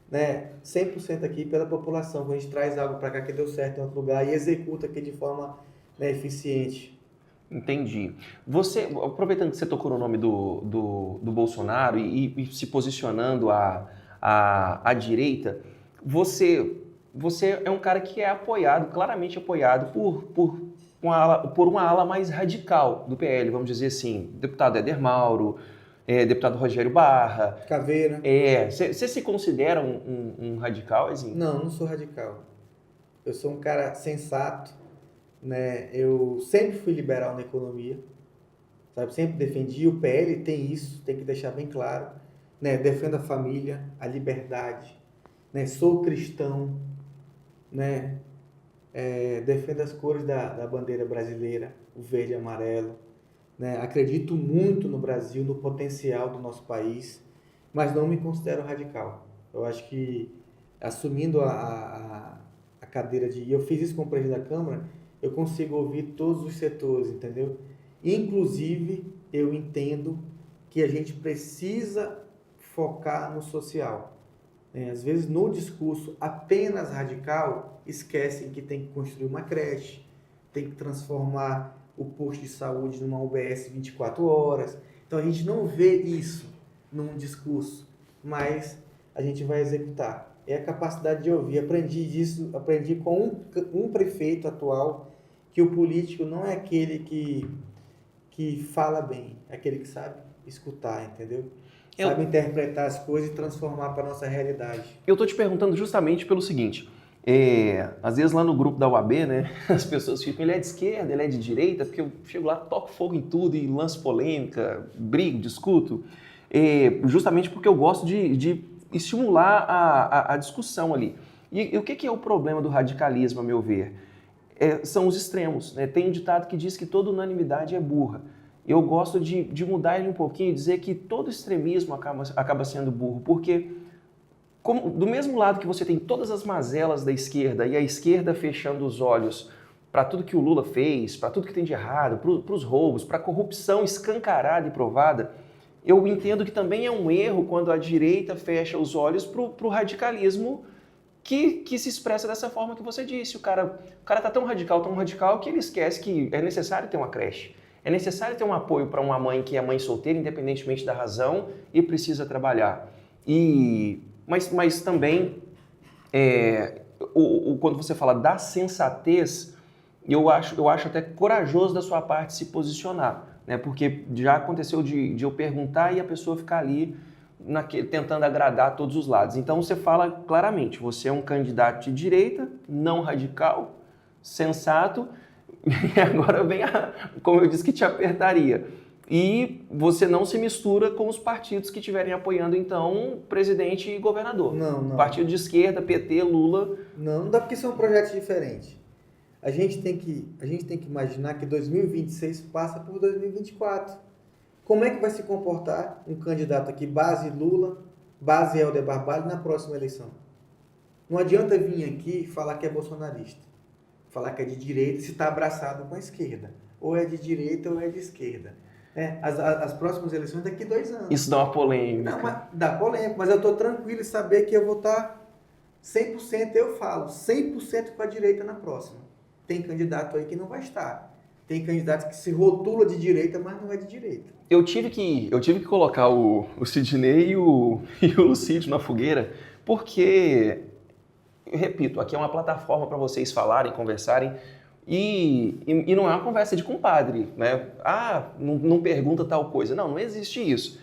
né, 100% aqui pela população. Quando a gente traz algo para cá que deu certo em outro lugar e executa aqui de forma, né, eficiente. Entendi. Você, aproveitando que você tocou no nome do Bolsonaro e se posicionando à direita, você é um cara que é apoiado, claramente apoiado por uma ala mais radical do PL, vamos dizer assim, deputado Éder Mauro, deputado Rogério Barra. Caveira. Você se considera um radical, assim? Não sou radical. Eu sou um cara sensato, né? Eu sempre fui liberal na economia, sabe? Sempre defendi. O PL tem isso, tem que deixar bem claro, né? Defendo a família, a liberdade, né? Sou cristão, né? Defendo as cores da bandeira brasileira, o verde e amarelo, né? Acredito muito no Brasil, no potencial do nosso país, mas não me considero radical. Eu acho que assumindo a cadeira de... Eu fiz isso como presidente da Câmara, eu consigo ouvir todos os setores, entendeu? Inclusive, eu entendo que a gente precisa focar no social. Às vezes, no discurso apenas radical, esquecem que tem que construir uma creche, tem que transformar o posto de saúde numa UBS 24 horas. Então, a gente não vê isso num discurso, mas a gente vai executar. É a capacidade de ouvir. Aprendi com um prefeito atual que o político não é aquele que fala bem, é aquele que sabe escutar, entendeu? Sabe interpretar as coisas e transformar para a nossa realidade. Eu estou te perguntando justamente pelo seguinte, às vezes lá no grupo da UAB, né, as pessoas ficam, ele é de esquerda, ele é de direita, porque eu chego lá, toco fogo em tudo e lanço polêmica, brigo, discuto, justamente porque eu gosto de estimular a discussão ali. E o que é o problema do radicalismo, a meu ver? São os extremos, né? Tem um ditado que diz que toda unanimidade é burra. Eu gosto de mudar ele um pouquinho e dizer que todo extremismo acaba sendo burro, porque do mesmo lado que você tem todas as mazelas da esquerda e a esquerda fechando os olhos para tudo que o Lula fez, para tudo que tem de errado, para os roubos, para a corrupção escancarada e provada, eu entendo que também é um erro quando a direita fecha os olhos para o radicalismo que se expressa dessa forma que você disse. O cara tá tão radical que ele esquece que é necessário ter uma creche. É necessário ter um apoio para uma mãe que é mãe solteira, independentemente da razão, e precisa trabalhar. Mas também, quando você fala da sensatez, eu acho até corajoso da sua parte se posicionar, né? Porque já aconteceu de eu perguntar e a pessoa ficar ali tentando agradar a todos os lados. Então você fala claramente, você é um candidato de direita, não radical, sensato, e agora vem como eu disse, que te apertaria. E você não se mistura com os partidos que estiverem apoiando, então, presidente e governador. Não. Partido de esquerda, PT, Lula. Não dá, porque são projetos diferentes. A gente tem que imaginar que 2026 passa por 2024. Como é que vai se comportar um candidato aqui, base Lula, base Helder Barbalho, na próxima eleição? Não adianta vir aqui e falar que é bolsonarista, falar que é de direita, se está abraçado com a esquerda. Ou é de direita ou é de esquerda. As próximas eleições daqui a 2 anos. Isso dá uma polêmica. Não, dá polêmica, mas eu estou tranquilo em saber que eu vou estar 100%, eu falo, 100% com a direita na próxima. Tem candidato aí que não vai estar. Tem candidato que se rotula de direita, mas não é de direita. Eu tive que colocar o Sidney e o Lucídio na fogueira, porque, eu repito, aqui é uma plataforma para vocês falarem, conversarem, e não é uma conversa de compadre, né? Não pergunta tal coisa. Não existe isso.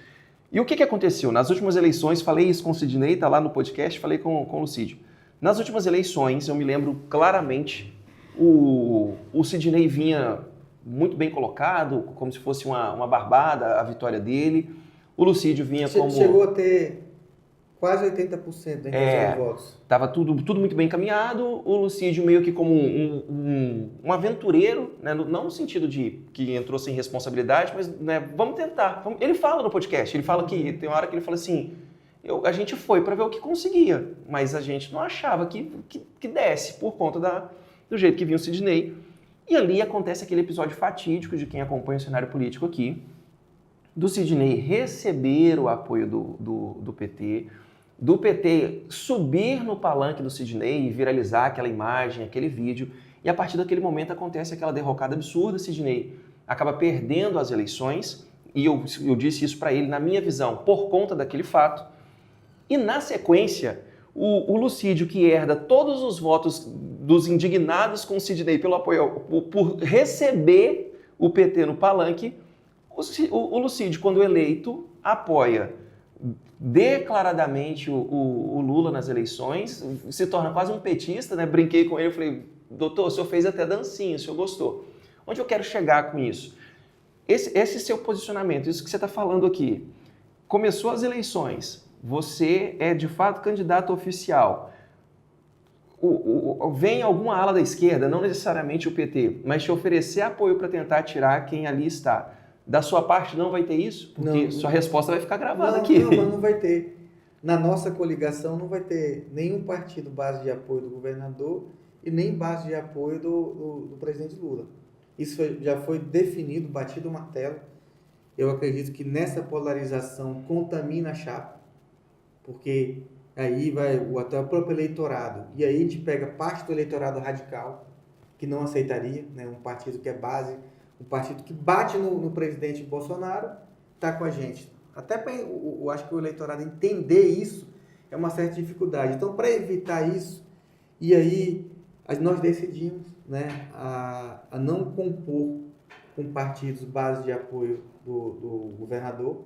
E o que aconteceu? Nas últimas eleições, falei isso com o Sidney, tá lá no podcast, falei com o Lucídio. Nas últimas eleições, eu me lembro claramente, o Sidney vinha muito bem colocado, como se fosse uma barbada a vitória dele. O Lucídio vinha como... Chegou a ter quase 80% da intenção de votos. Estava tudo muito bem encaminhado. O Lucídio meio que como um aventureiro, né? Não no sentido de que entrou sem responsabilidade, mas né, vamos tentar. Ele fala no podcast, ele fala que tem uma hora que ele fala assim, a gente foi para ver o que conseguia, mas a gente não achava que desse por conta do jeito que vinha o Sidney. E ali acontece aquele episódio fatídico de quem acompanha o cenário político aqui, do Sidney receber o apoio do PT, do PT subir no palanque do Sidney e viralizar aquela imagem, aquele vídeo, e a partir daquele momento acontece aquela derrocada absurda, Sidney acaba perdendo as eleições, e eu disse isso para ele, na minha visão, por conta daquele fato, e na sequência, o Lucídio, que herda todos os votos dos indignados com o Sidney pelo apoio, por receber o PT no palanque, o Lucídio, quando eleito, apoia declaradamente o Lula nas eleições, se torna quase um petista, né? Brinquei com ele, falei, doutor, o senhor fez até dancinha, o senhor gostou. Onde eu quero chegar com isso? Esse seu posicionamento, isso que você está falando aqui, começou as eleições, você é de fato candidato oficial, vem alguma ala da esquerda, não necessariamente o PT, mas te oferecer apoio para tentar tirar quem ali está. Da sua parte não vai ter isso? Porque sua resposta vai ficar gravada aqui. Não vai ter. Na nossa coligação não vai ter nenhum partido base de apoio do governador e nem base de apoio do presidente Lula. Isso já foi definido, batido o martelo. Eu acredito que nessa polarização contamina a chapa, porque aí vai até o próprio eleitorado. E aí a gente pega parte do eleitorado radical, que não aceitaria, né? Um partido que é base, um partido que bate no presidente Bolsonaro, está com a gente. Até para eu acho que o eleitorado entender isso é uma certa dificuldade. Então, para evitar isso, e aí nós decidimos, né, a não compor com partidos base de apoio do governador,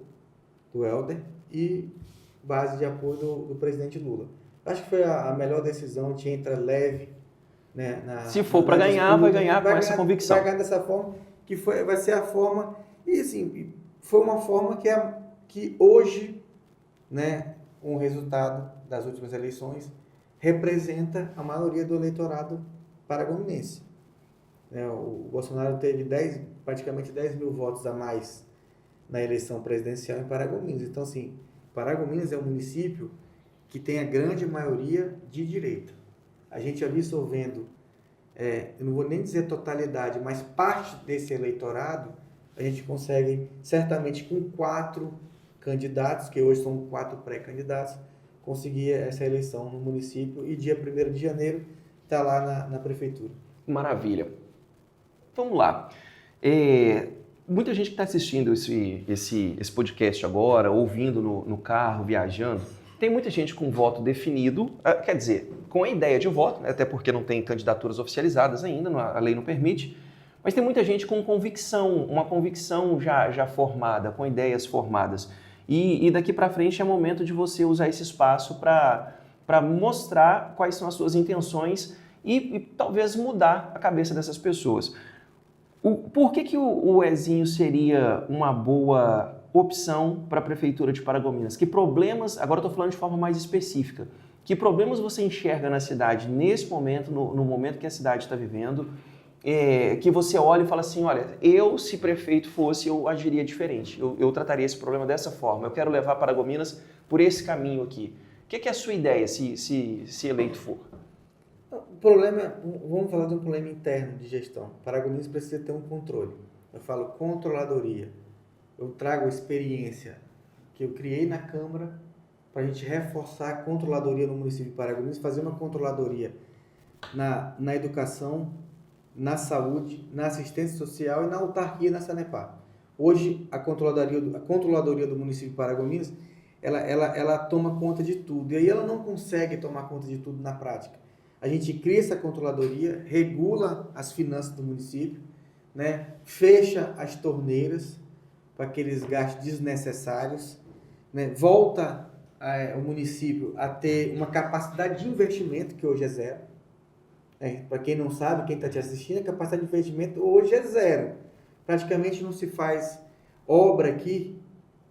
do Helder, e base de apoio do presidente Lula. Acho que foi a melhor decisão, a gente entra leve, né, Se for para ganhar, vai ganhar com essa convicção. Vai ganhar dessa forma, que vai ser a forma, e assim, foi uma forma que hoje, né, com o resultado das últimas eleições, representa a maioria do eleitorado paragominense. O Bolsonaro teve praticamente 10 mil votos a mais na eleição presidencial em Paragominas. Então, assim, Paragominas é um município que tem a grande maioria de direita. A gente absorvendo, eu não vou nem dizer totalidade, mas parte desse eleitorado, a gente consegue, certamente com 4 candidatos, que hoje são 4 pré-candidatos, conseguir essa eleição no município e dia 1º de janeiro está lá na prefeitura. Maravilha. Vamos lá. Muita gente que está assistindo esse podcast agora, ouvindo no carro, viajando, tem muita gente com voto definido, quer dizer, com a ideia de voto, né, até porque não tem candidaturas oficializadas ainda, a lei não permite, mas tem muita gente com convicção, uma convicção já formada, com ideias formadas. E daqui para frente é momento de você usar esse espaço para mostrar quais são as suas intenções e talvez mudar a cabeça dessas pessoas. Por que o Ezinho seria uma boa opção para a Prefeitura de Paragominas? Que problemas, agora estou falando de forma mais específica, que problemas você enxerga na cidade nesse momento, no momento que a cidade está vivendo, que você olha e fala assim, olha, se prefeito fosse, eu agiria diferente, eu trataria esse problema dessa forma, eu quero levar Paragominas por esse caminho aqui. O que é a sua ideia, se eleito for? O problema, vamos falar de um problema interno de gestão. Paragominas precisa ter um controle. Eu falo controladoria. Eu trago a experiência que eu criei na Câmara para a gente reforçar a controladoria no município de Paragominas, fazer uma controladoria na educação, na saúde, na assistência social e na autarquia, na Sanepar. Hoje, a controladoria do município de Paragominas, ela toma conta de tudo. E aí ela não consegue tomar conta de tudo na prática. A gente cria essa controladoria, regula as finanças do município, né? Fecha as torneiras para aqueles gastos desnecessários, né? Volta o município a ter uma capacidade de investimento, que hoje é zero. Para quem não sabe, quem está te assistindo, a capacidade de investimento hoje é zero. Praticamente não se faz obra aqui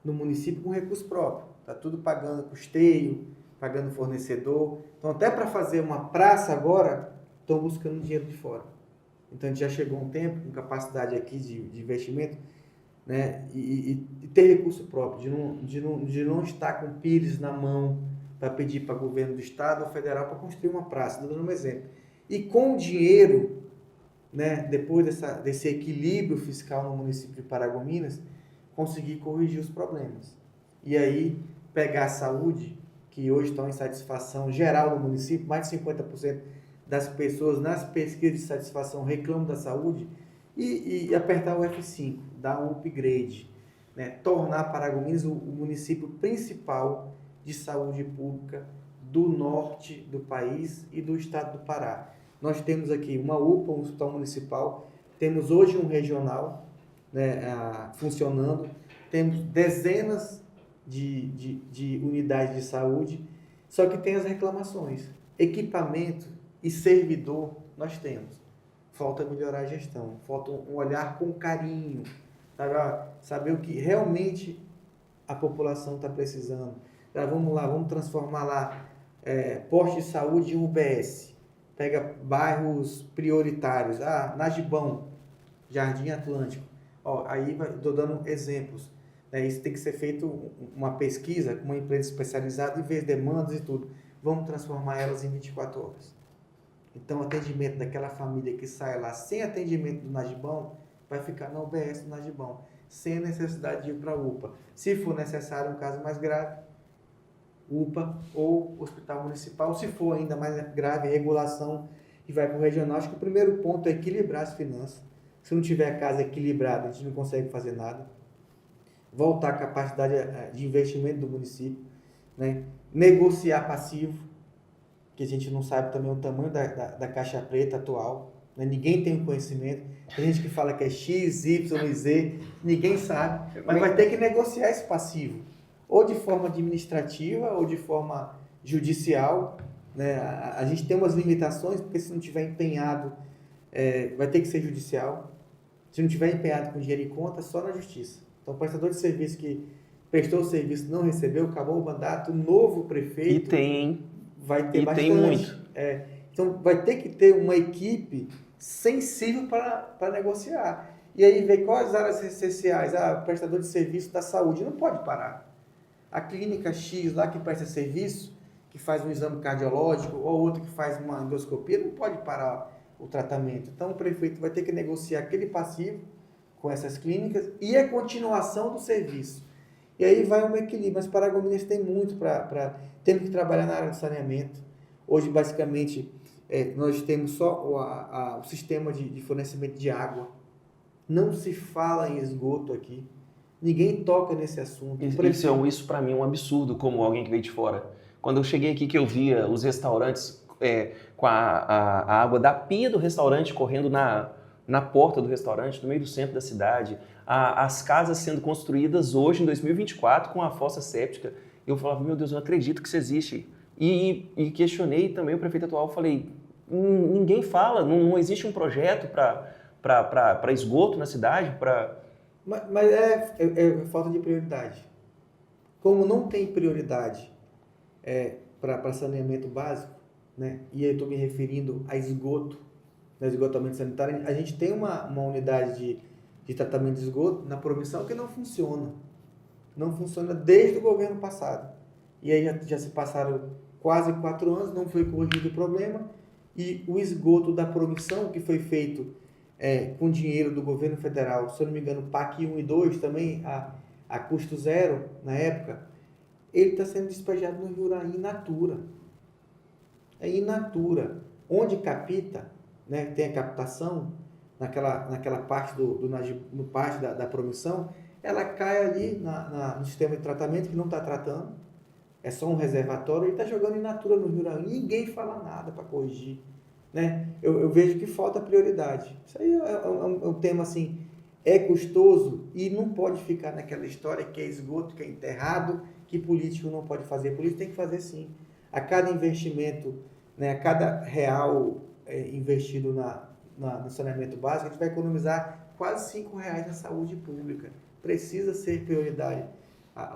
no município com recurso próprio. Está tudo pagando custeio, pagando fornecedor. Então, até para fazer uma praça agora, estão buscando dinheiro de fora. Então, a gente já chegou a um tempo com capacidade aqui de investimento, né? E ter recurso próprio, de não estar com pires na mão para pedir para o governo do estado ou federal para construir uma praça. Estou dando um exemplo. E com o dinheiro, né, depois desse equilíbrio fiscal no município de Paragominas, conseguir corrigir os problemas. E aí, pegar a saúde, que hoje estão em satisfação geral no município, mais de 50% das pessoas nas pesquisas de satisfação reclamam da saúde, e apertar o F5, dar um upgrade, né? Tornar Paragominas o município principal de saúde pública do norte do país e do estado do Pará. Nós temos aqui uma UPA, um hospital municipal, temos hoje um regional, né, funcionando, temos dezenas de unidades de saúde, só que tem as reclamações. Equipamento e servidor nós temos. Falta melhorar a gestão, falta um olhar com carinho, saber o que realmente a população está precisando. Vamos lá, vamos transformar lá posto de saúde em UBS. Pega bairros prioritários, Nagibão, Jardim Atlântico. Aí estou dando exemplos. Isso tem que ser feito uma pesquisa com uma empresa especializada e ver demandas e tudo. Vamos transformar elas em 24 horas. Então, o atendimento daquela família que sai lá sem atendimento do Nagibão, vai ficar na UBS do Nagibão, sem necessidade de ir para a UPA. Se for necessário um caso mais grave, UPA ou hospital municipal. Se for ainda mais grave, regulação e vai para o regional. Acho que o primeiro ponto é equilibrar as finanças. Se não tiver a casa equilibrada, a gente não consegue fazer nada. Voltar a capacidade de investimento do município, né? Negociar passivo, que a gente não sabe também o tamanho da caixa preta atual, né? Ninguém tem o conhecimento. Tem gente que fala que é X, Y e Z, ninguém sabe, mas vai ter que negociar esse passivo, ou de forma administrativa ou de forma judicial, né? A gente tem umas limitações, porque se não tiver empenhado, vai ter que ser judicial. Se não tiver empenhado com dinheiro em conta, só na justiça. Então, o prestador de serviço que prestou o serviço não recebeu, acabou o mandato, o novo prefeito... E tem, hein? Vai ter e bastante. Tem muito. Então, vai ter que ter uma equipe sensível para negociar. E aí, ver quais áreas essenciais. O prestador de serviço da saúde não pode parar. A clínica X lá que presta serviço, que faz um exame cardiológico, ou outro que faz uma endoscopia, não pode parar o tratamento. Então, o prefeito vai ter que negociar aquele passivo com essas clínicas e a continuação do serviço. E aí vai um equilíbrio. Mas Paragominas tem muito temos que trabalhar na área do saneamento. Hoje, basicamente, nós temos só o sistema de fornecimento de água. Não se fala em esgoto aqui. Ninguém toca nesse assunto. Isso para mim é um absurdo, como alguém que veio de fora. Quando eu cheguei aqui, que eu via os restaurantes com a água da pia do restaurante correndo na porta do restaurante, no meio do centro da cidade, as casas sendo construídas hoje, em 2024, com a fossa séptica. Eu falava, meu Deus, eu não acredito que isso existe. E questionei também o prefeito atual, falei, ninguém fala, não existe um projeto para esgoto na cidade, para... Mas é falta de prioridade. Como não tem prioridade para saneamento básico, né? E eu estou me referindo a esgoto, né? Esgotamento sanitário, a gente tem uma unidade de tratamento de esgoto na Promissão que não funciona. Não funciona desde o governo passado. E aí já se passaram quase 4 anos, não foi corrigido o problema, e o esgoto da Promissão, que foi feito com dinheiro do governo federal, se eu não me engano, PAC 1 e 2 também, a custo zero na época, ele está sendo despejado no Juraí in natura. É in natura. Onde capta, né, tem a captação, naquela parte no parte da Promissão, ela cai ali no sistema de tratamento que não está tratando, é só um reservatório, e está jogando in natura no Juraí. Ninguém fala nada para corrigir. Né? Eu vejo que falta prioridade. Isso aí é um tema assim, é custoso e não pode ficar naquela história que é esgoto, que é enterrado, que político não pode fazer. Político tem que fazer sim. A cada investimento, né, a cada real investido no saneamento básico, a gente vai economizar quase R$5 na saúde pública. Precisa ser prioridade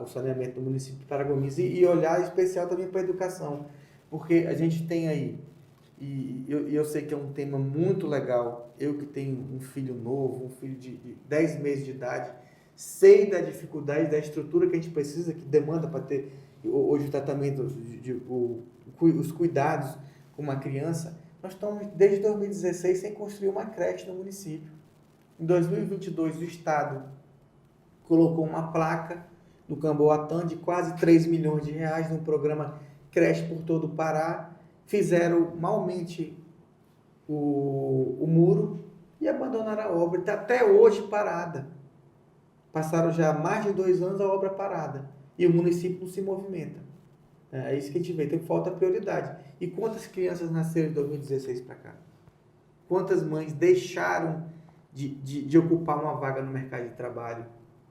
o saneamento do município de Paragominas e olhar especial também para a educação, porque a gente tem aí, e eu sei que é um tema muito legal, eu que tenho um filho novo, um filho de 10 meses de idade, sei da dificuldade, da estrutura que a gente precisa, que demanda para ter hoje o tratamento, os cuidados com uma criança. Nós estamos desde 2016 sem construir uma creche no município. Em 2022 o Estado colocou uma placa no Camboatã de quase R$3 milhões num programa Creche por todo o Pará. Fizeram malmente o muro e abandonaram a obra. Está até hoje parada. Passaram já mais de 2 anos a obra parada. E o município não se movimenta. É isso que a gente vê. Tem falta de prioridade. E quantas crianças nasceram de 2016 para cá? Quantas mães deixaram de ocupar uma vaga no mercado de trabalho?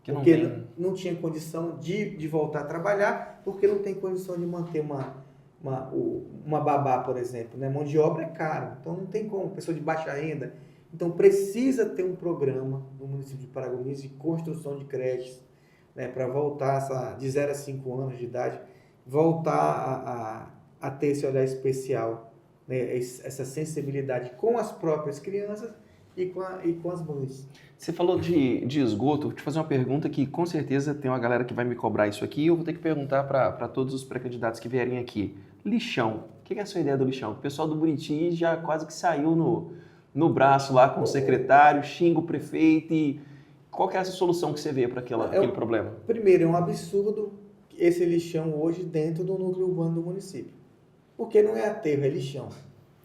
Porque não tinha condição de voltar a trabalhar, porque não tem condição de manter uma babá, por exemplo, né? Mão de obra é caro, então não tem como, pessoa de baixa renda. Então precisa ter um programa no município de Paragominas de construção de creches, né? Para voltar de 0 a 5 anos de idade, voltar a ter esse olhar especial, né? Essa sensibilidade com as próprias crianças e com as mães. Você falou de esgoto, vou te fazer uma pergunta que com certeza tem uma galera que vai me cobrar isso aqui e eu vou ter que perguntar para todos os pré-candidatos que vierem aqui. Lixão, o que é a sua ideia do lixão? O pessoal do Buriti já quase que saiu no braço lá com o secretário, xinga o prefeito e qual que é essa solução que você vê para aquele problema? Primeiro, é um absurdo esse lixão hoje dentro do núcleo urbano do município. Porque não é aterro, é lixão.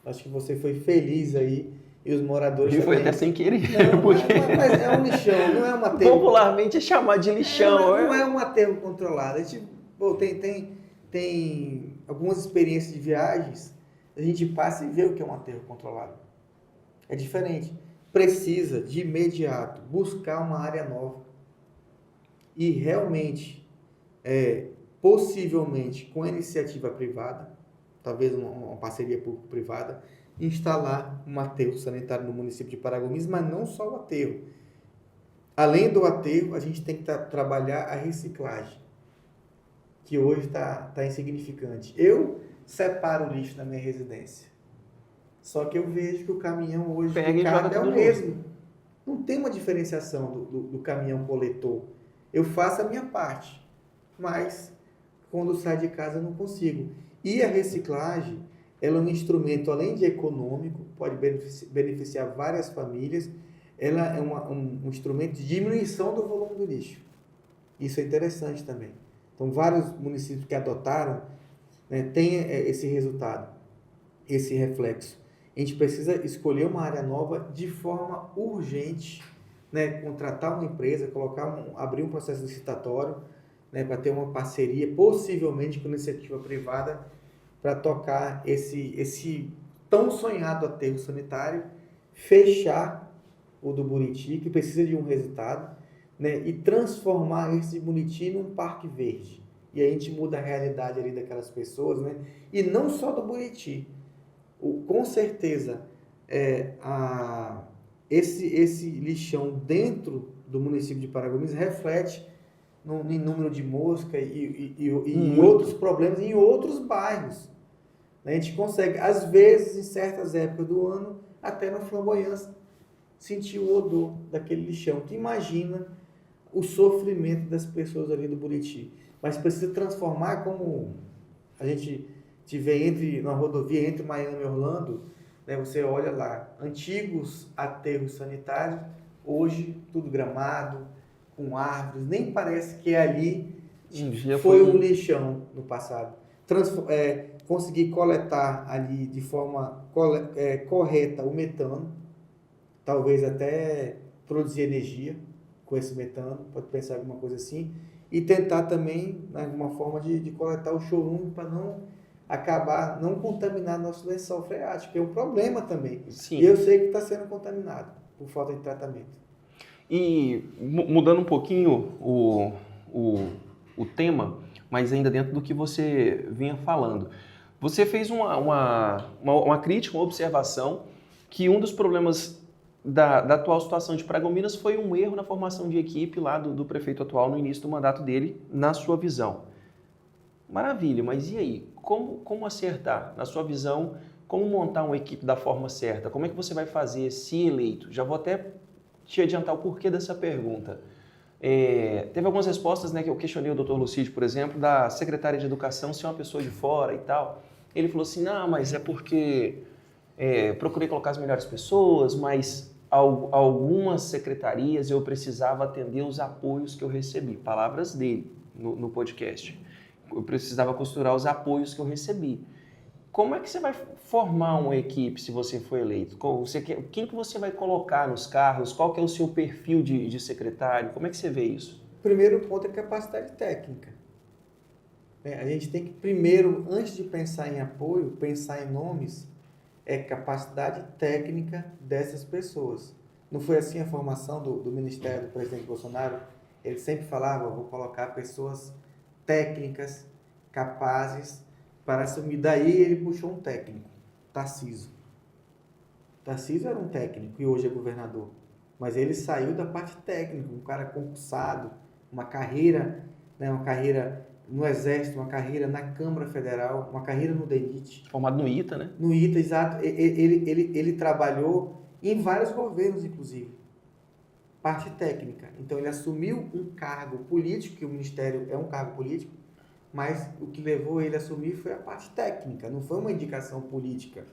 Acho que você foi feliz aí e os moradores E foi também. até sem querer. Não, porque mas é um lixão, não é um aterro. popularmente é chamado de lixão. Não é um aterro controlado. A gente, pô, tem algumas experiências de viagens, a gente passa e vê o que é um aterro controlado. É diferente. Precisa, de imediato, buscar uma área nova. E realmente, possivelmente, com a iniciativa privada, talvez uma parceria público-privada, instalar um aterro sanitário no município de Paragominas, mas não só o aterro. Além do aterro, a gente tem que trabalhar a reciclagem, que hoje está insignificante. Eu separo o lixo na minha residência, só que eu vejo que o caminhão hoje Pega e do carro joga é o tudo mesmo. Não tem uma diferenciação do caminhão coletor. Eu faço a minha parte, mas quando saio de casa eu não consigo. E a reciclagem, ela é um instrumento, além de econômico, pode beneficiar várias famílias, ela é um instrumento de diminuição do volume do lixo. Isso é interessante também. Então, vários municípios que adotaram, né, têm esse resultado, esse reflexo. A gente precisa escolher uma área nova de forma urgente, né, contratar uma empresa, abrir um processo licitatório, né, para ter uma parceria, possivelmente com iniciativa privada, para tocar esse tão sonhado aterro sanitário, fechar o do Buriti, que precisa de um resultado, né, e transformar esse Buriti num parque verde. E aí a gente muda a realidade ali daquelas pessoas, né? E não só do Buriti. Com certeza, esse lixão dentro do município de Paragominas reflete em número de mosca e em outros problemas em outros bairros. A gente consegue, às vezes, em certas épocas do ano, até no Flamboyant, sentir o odor daquele lixão. Tu imagina o sofrimento das pessoas ali do Buriti. Mas precisa transformar, como a gente vê na rodovia entre Miami e Orlando, né, você olha lá, antigos aterros sanitários, hoje tudo gramado, com árvores, nem parece que ali foi um lixão no passado. Conseguir coletar ali de forma correta o metano, talvez até produzir energia com esse metano, pode pensar em alguma coisa assim, e tentar também, né, alguma forma de coletar o chorume para não contaminar nosso lençol freático, que é um problema também. Sim. E eu sei que está sendo contaminado por falta de tratamento. E mudando um pouquinho o tema, mas ainda dentro do que você vinha falando, você fez uma crítica, uma observação que um dos problemas da atual situação de Paragominas foi um erro na formação de equipe lá do prefeito atual no início do mandato dele, na sua visão. Maravilha, mas e aí? Como acertar? Na sua visão, como montar uma equipe da forma certa? Como é que você vai fazer se eleito? Já vou até te adiantar o porquê dessa pergunta. Teve algumas respostas, né, que eu questionei o Dr. Lucídio, por exemplo, da secretária de Educação ser uma pessoa de fora e tal. Ele falou assim, não, mas é porque procurei colocar as melhores pessoas, mas algumas secretarias eu precisava atender os apoios que eu recebi. Palavras dele no podcast. Eu precisava costurar os apoios que eu recebi. Como é que você vai formar uma equipe se você for eleito? Quem que você vai colocar nos cargos? Qual que é o seu perfil de secretário? Como é que você vê isso? O primeiro ponto é capacidade técnica. A gente tem que primeiro, antes de pensar em apoio, pensar em nomes, capacidade técnica dessas pessoas. Não foi assim a formação do Ministério do presidente Bolsonaro? Ele sempre falava, vou colocar pessoas técnicas, capazes para assumir. Daí ele puxou um técnico, Tarcísio. Tarcísio era um técnico e hoje é governador. Mas ele saiu da parte técnica, um cara concursado, uma carreira no Exército, uma carreira na Câmara Federal, uma carreira no DENIT. Formado no ITA, né? No ITA, exato. Ele trabalhou em vários governos, inclusive. Parte técnica. Então, ele assumiu um cargo político, que o Ministério é um cargo político, mas o que levou ele a assumir foi a parte técnica, não foi uma indicação política.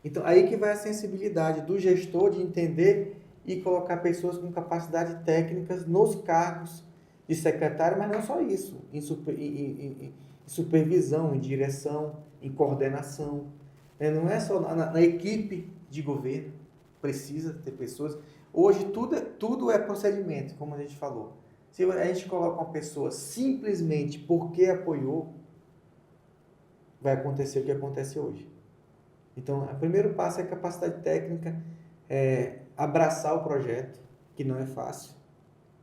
Então, aí que vai a sensibilidade do gestor de entender e colocar pessoas com capacidade técnicas nos cargos de secretário, mas não só isso, em supervisão, em direção, em coordenação. Né? Não é só na equipe de governo, precisa ter pessoas. Hoje tudo é procedimento, como a gente falou. Se a gente coloca uma pessoa simplesmente porque apoiou, vai acontecer o que acontece hoje. Então, o primeiro passo é a capacidade técnica, abraçar o projeto, que não é fácil.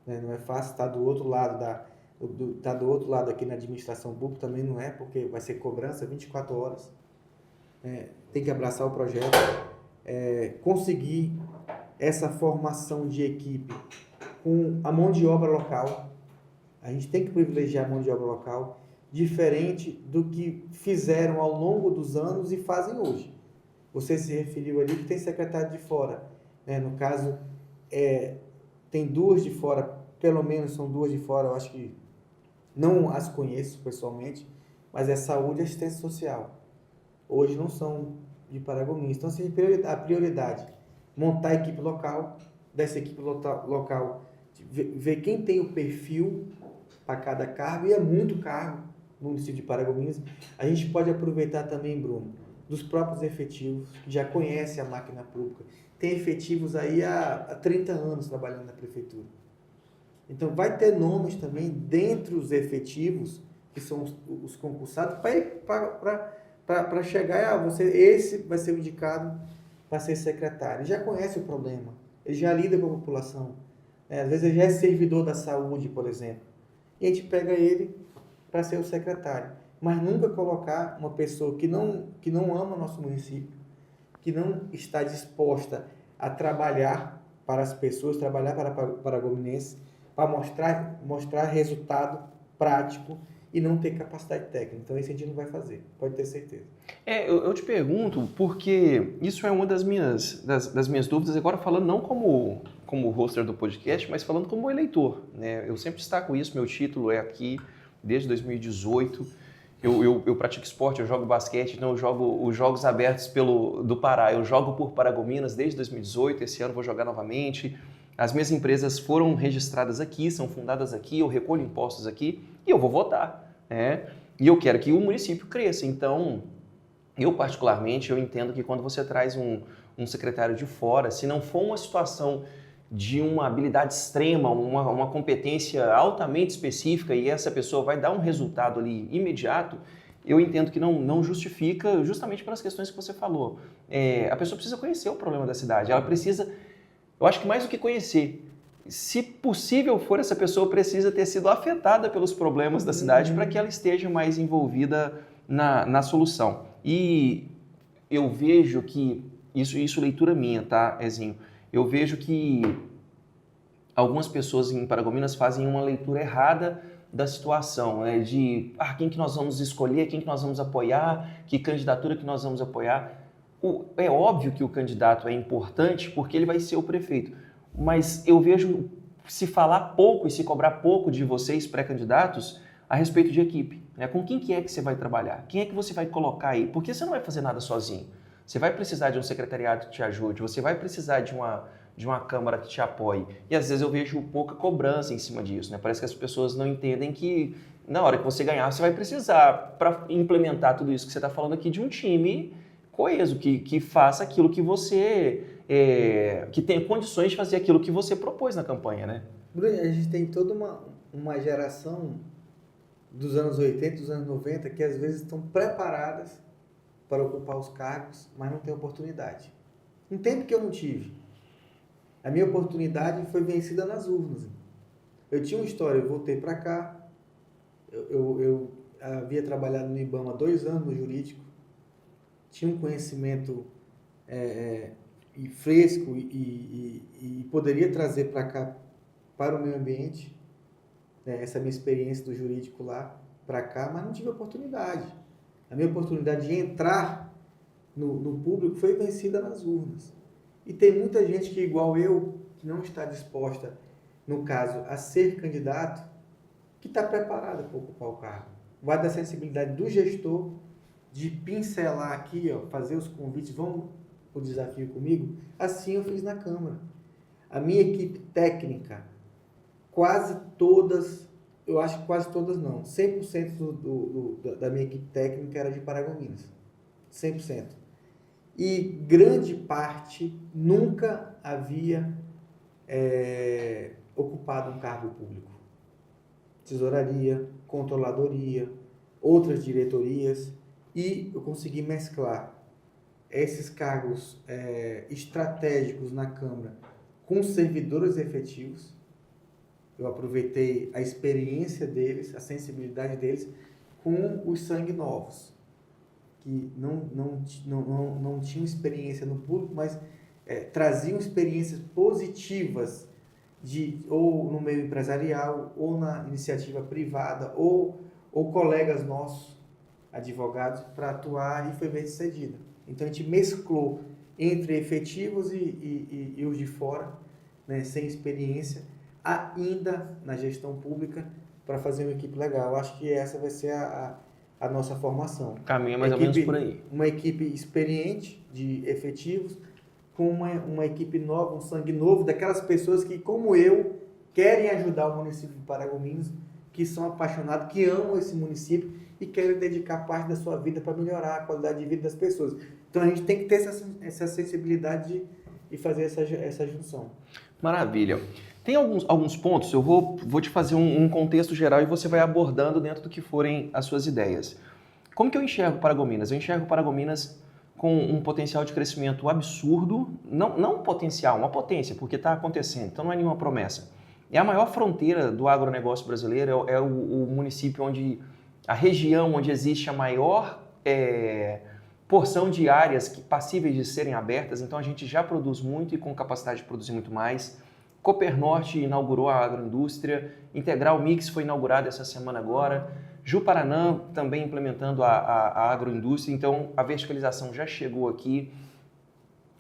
Né? Não é fácil estar do outro lado tá do outro lado aqui na administração pública, também não é, porque vai ser cobrança 24 horas. Tem que abraçar o projeto, conseguir essa formação de equipe com a mão de obra local. A gente tem que privilegiar a mão de obra local, diferente do que fizeram ao longo dos anos e fazem hoje. Você se referiu ali que tem secretário de fora. Né? No caso, tem duas de fora, pelo menos são duas de fora, eu acho que não as conheço pessoalmente, mas é saúde e assistência social. Hoje não são de Paragominas. Então, assim, a prioridade, montar a equipe local, dessa equipe local, ver quem tem o perfil para cada cargo, e é muito cargo no município de Paragominas. A gente pode aproveitar também, Bruno, dos próprios efetivos, que já conhecem a máquina pública. Tem efetivos aí há 30 anos trabalhando na prefeitura. Então, vai ter nomes também dentre os efetivos, que são os concursados, para chegar, esse vai ser o indicado para ser secretário. Ele já conhece o problema, ele já lida com a população. Às vezes ele já é servidor da saúde, por exemplo. E a gente pega ele para ser o secretário. Mas nunca colocar uma pessoa que não ama o nosso município, que não está disposta a trabalhar para as pessoas, trabalhar para paragominenses, para mostrar resultado prático e não ter capacidade técnica. Então, isso a gente não vai fazer, pode ter certeza. Eu te pergunto porque isso é uma das minhas dúvidas, agora falando não como hoster do podcast, mas falando como eleitor. Né? Eu sempre destaco isso, meu título é aqui desde 2018. Eu pratico esporte, eu jogo basquete, então eu jogo os Jogos Abertos do Pará. Eu jogo por Paragominas desde 2018, esse ano vou jogar novamente. As minhas empresas foram registradas aqui, são fundadas aqui, eu recolho impostos aqui e eu vou votar. Né? E eu quero que o município cresça. Então, eu particularmente, eu entendo que quando você traz um secretário de fora, se não for uma situação de uma habilidade extrema, uma competência altamente específica e essa pessoa vai dar um resultado ali imediato, eu entendo que não justifica justamente pelas questões que você falou. A pessoa precisa conhecer o problema da cidade, ela precisa, eu acho que mais do que conhecer, se possível for, essa pessoa precisa ter sido afetada pelos problemas da cidade para que ela esteja mais envolvida na solução. E eu vejo que, isso leitura minha, tá, Ezinho? Eu vejo que algumas pessoas em Paragominas fazem uma leitura errada da situação, né? De quem que nós vamos escolher, quem que nós vamos apoiar, que candidatura que nós vamos apoiar. É óbvio que o candidato é importante porque ele vai ser o prefeito, mas eu vejo se falar pouco e se cobrar pouco de vocês pré-candidatos a respeito de equipe. Né? Com quem que é que você vai trabalhar? Quem é que você vai colocar aí? Porque você não vai fazer nada sozinho. Você vai precisar de um secretariado que te ajude, você vai precisar de uma Câmara que te apoie. E às vezes eu vejo pouca cobrança em cima disso. Né? Parece que as pessoas não entendem que na hora que você ganhar, você vai precisar, para implementar tudo isso que você está falando aqui, de um time coeso, que faça aquilo que você... que tenha condições de fazer aquilo que você propôs na campanha. Né? Bruno, a gente tem toda uma geração dos anos 80, dos anos 90, que às vezes estão preparadas para ocupar os cargos, mas não tem oportunidade. Um tempo que eu não tive. A minha oportunidade foi vencida nas urnas. Eu tinha uma história, eu voltei para cá, eu havia trabalhado no IBAMA 2 anos no jurídico, tinha um conhecimento fresco e poderia trazer para cá, para o meio ambiente, essa minha experiência do jurídico lá para cá, mas não tive oportunidade. A minha oportunidade de entrar no público foi vencida nas urnas. E tem muita gente que, igual eu, que não está disposta, no caso, a ser candidato, que está preparada para ocupar o cargo. Vai da sensibilidade do gestor de pincelar aqui, fazer os convites, vão o desafio comigo. Assim eu fiz na Câmara. A minha equipe técnica, quase todas eu acho que quase todas não. 100% da minha equipe técnica era de Paragominas. 100%. E grande parte nunca havia ocupado um cargo público. Tesouraria, controladoria, outras diretorias, e eu consegui mesclar esses cargos estratégicos na Câmara com servidores efetivos. Eu aproveitei a experiência deles, a sensibilidade deles, com os sangue novos, que não tinham experiência no público, mas traziam experiências positivas ou no meio empresarial, ou na iniciativa privada, ou colegas nossos, advogados, para atuar, e foi bem sucedido. Então a gente mesclou entre efetivos e os de fora, né, sem experiência, ainda na gestão pública, para fazer uma equipe legal. Acho que essa vai ser a nossa formação. Caminha mais ou menos por aí. Uma equipe experiente de efetivos, com uma equipe nova, um sangue novo, daquelas pessoas que, como eu, querem ajudar o município de Paragominas, que são apaixonados, que amam esse município e querem dedicar parte da sua vida para melhorar a qualidade de vida das pessoas. Então a gente tem que ter essa sensibilidade de fazer essa junção. Maravilha. Tem alguns pontos, eu vou te fazer um contexto geral e você vai abordando dentro do que forem as suas ideias. Como que eu enxergo Paragominas? Eu enxergo Paragominas com um potencial de crescimento absurdo, não um potencial, uma potência, porque está acontecendo, então não é nenhuma promessa. É a maior fronteira do agronegócio brasileiro, é o município a região onde existe a maior porção de áreas passíveis de serem abertas, então a gente já produz muito e com capacidade de produzir muito mais. Copernorte inaugurou a agroindústria, Integral Mix foi inaugurada essa semana agora, Ju-Paraná também implementando a agroindústria, então a verticalização já chegou aqui.